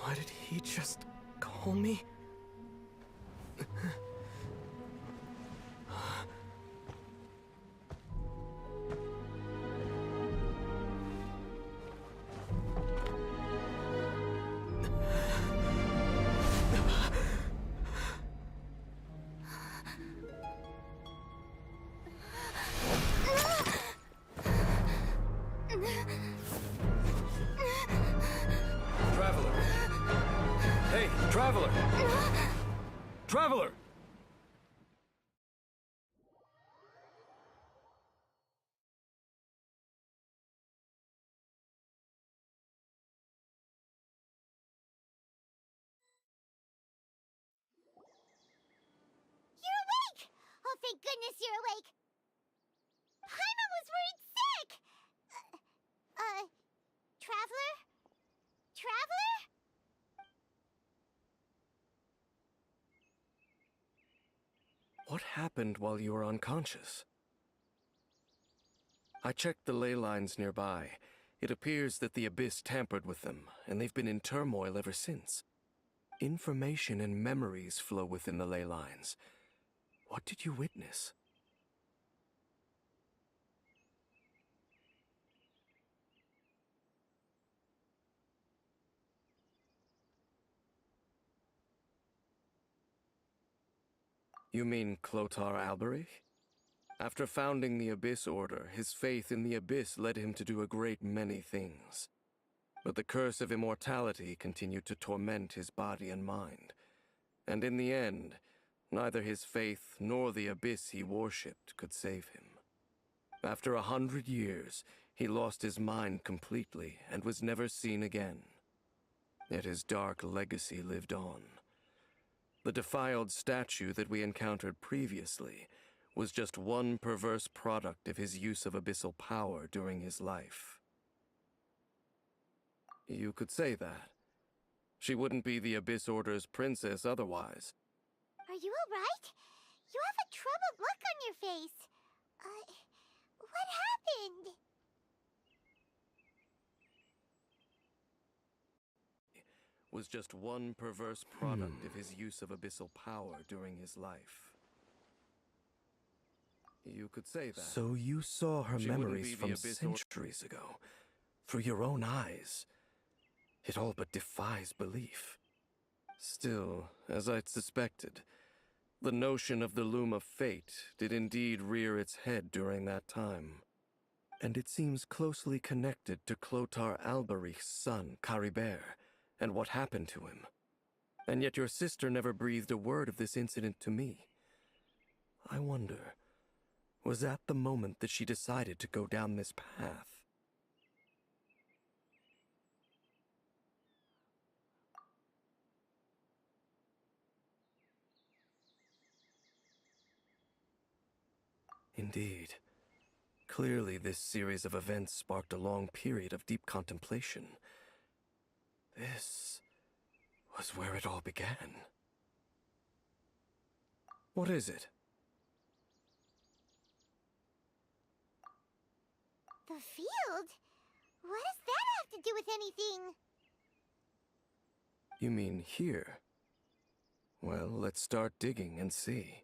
Why did he just call me? Traveler! Hey, Traveler! Traveler! You're awake! Oh, thank goodness you're awake! Paimon was worried sick! Traveler? Traveler? What happened while you were unconscious? I checked the ley lines nearby. It appears that the Abyss tampered with them, and they've been in turmoil ever since. Information and memories flow within the ley lines. What did you witness? You mean Clotar Alberic? After founding the Abyss Order, his faith in the Abyss led him to do a great many things. But the curse of immortality continued to torment his body and mind. And in the end, neither his faith nor the Abyss he worshipped could save him. After 100 years, he lost his mind completely and was never seen again. yet his dark legacy lived on. The defiled statue that we encountered previously was just one perverse product of his use of abyssal power during his life. You could say that. She wouldn't be the Abyss Order's princess otherwise. Are you alright? You have a troubled look on your face. What happened? Was just one perverse product of his use of abyssal power during his life. You could say that. So you saw her She wouldn't memories be the from Abyss centuries ago, through your own eyes. It all but defies belief. Still, as I'd suspected, the notion of the Loom of Fate did indeed rear its head during that time. And it seems closely connected to Clotar Alberich's son, Caribert, and what happened to him. And yet your sister never breathed a word of this incident to me. I wonder, was that the moment that she decided to go down this path? Indeed. Clearly, this series of events sparked a long period of deep contemplation. This was where it all began. What is it? The field? What does that have to do with anything? You mean here? Well, let's start digging and see.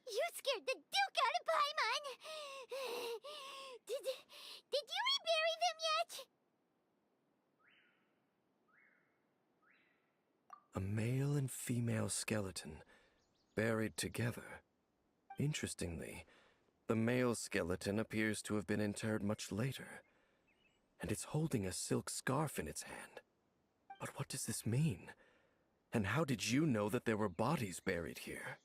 You scared the Duke out of Paimon! Did you rebury them yet? A male and female skeleton, buried together. Interestingly, the male skeleton appears to have been interred much later, and it's holding a silk scarf in its hand. But what does this mean? And how did you know that there were bodies buried here?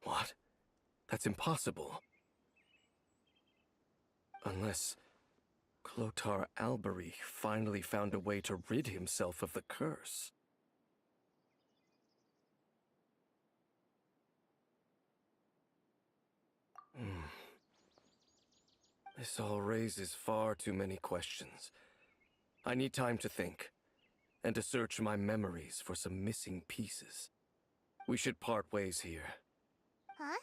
What? That's impossible. Unless Clotar Alberich finally found a way to rid himself of the curse. This all raises far too many questions. I need time to think, and to search my memories for some missing pieces. We should part ways here. Huh?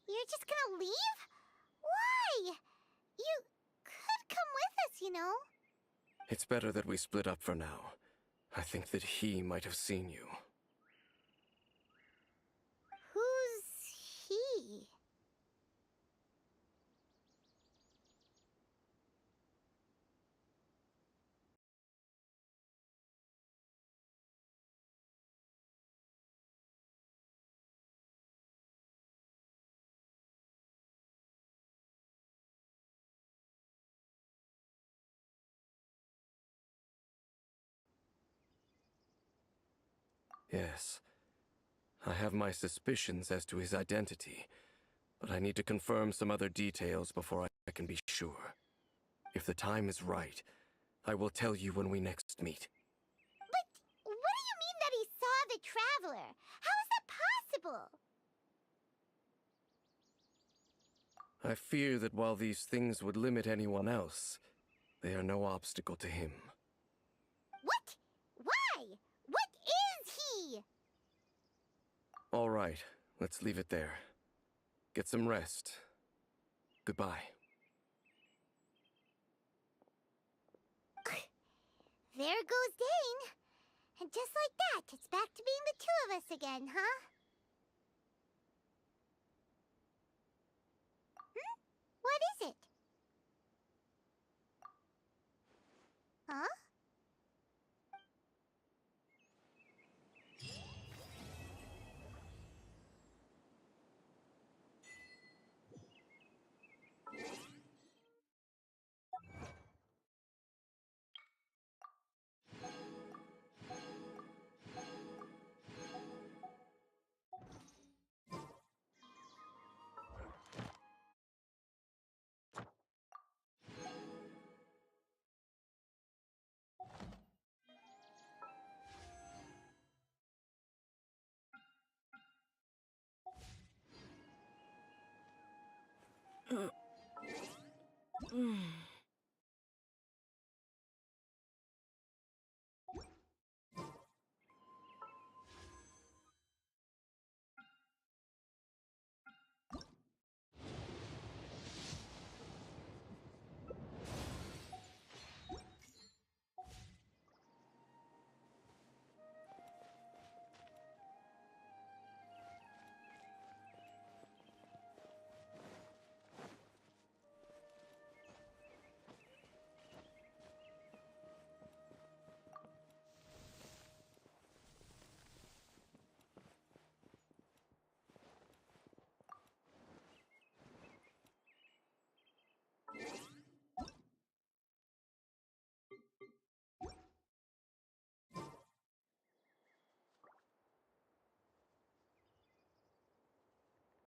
You're just gonna leave? Why? You could come with us, you know. It's better that we split up for now. I think that he might have seen you. Who's he? Yes. I have my suspicions as to his identity, but I need to confirm some other details before I can be sure. If the time is right, I will tell you when we next meet. But what do you mean that he saw the Traveler? How is that possible? I fear that while these things would limit anyone else, they are no obstacle to him. What? Why? What is he? All right, let's leave it there. Get some rest. Goodbye. There goes Dane. And just like that, it's back to being the two of us again, huh? What is it? Huh? Mm.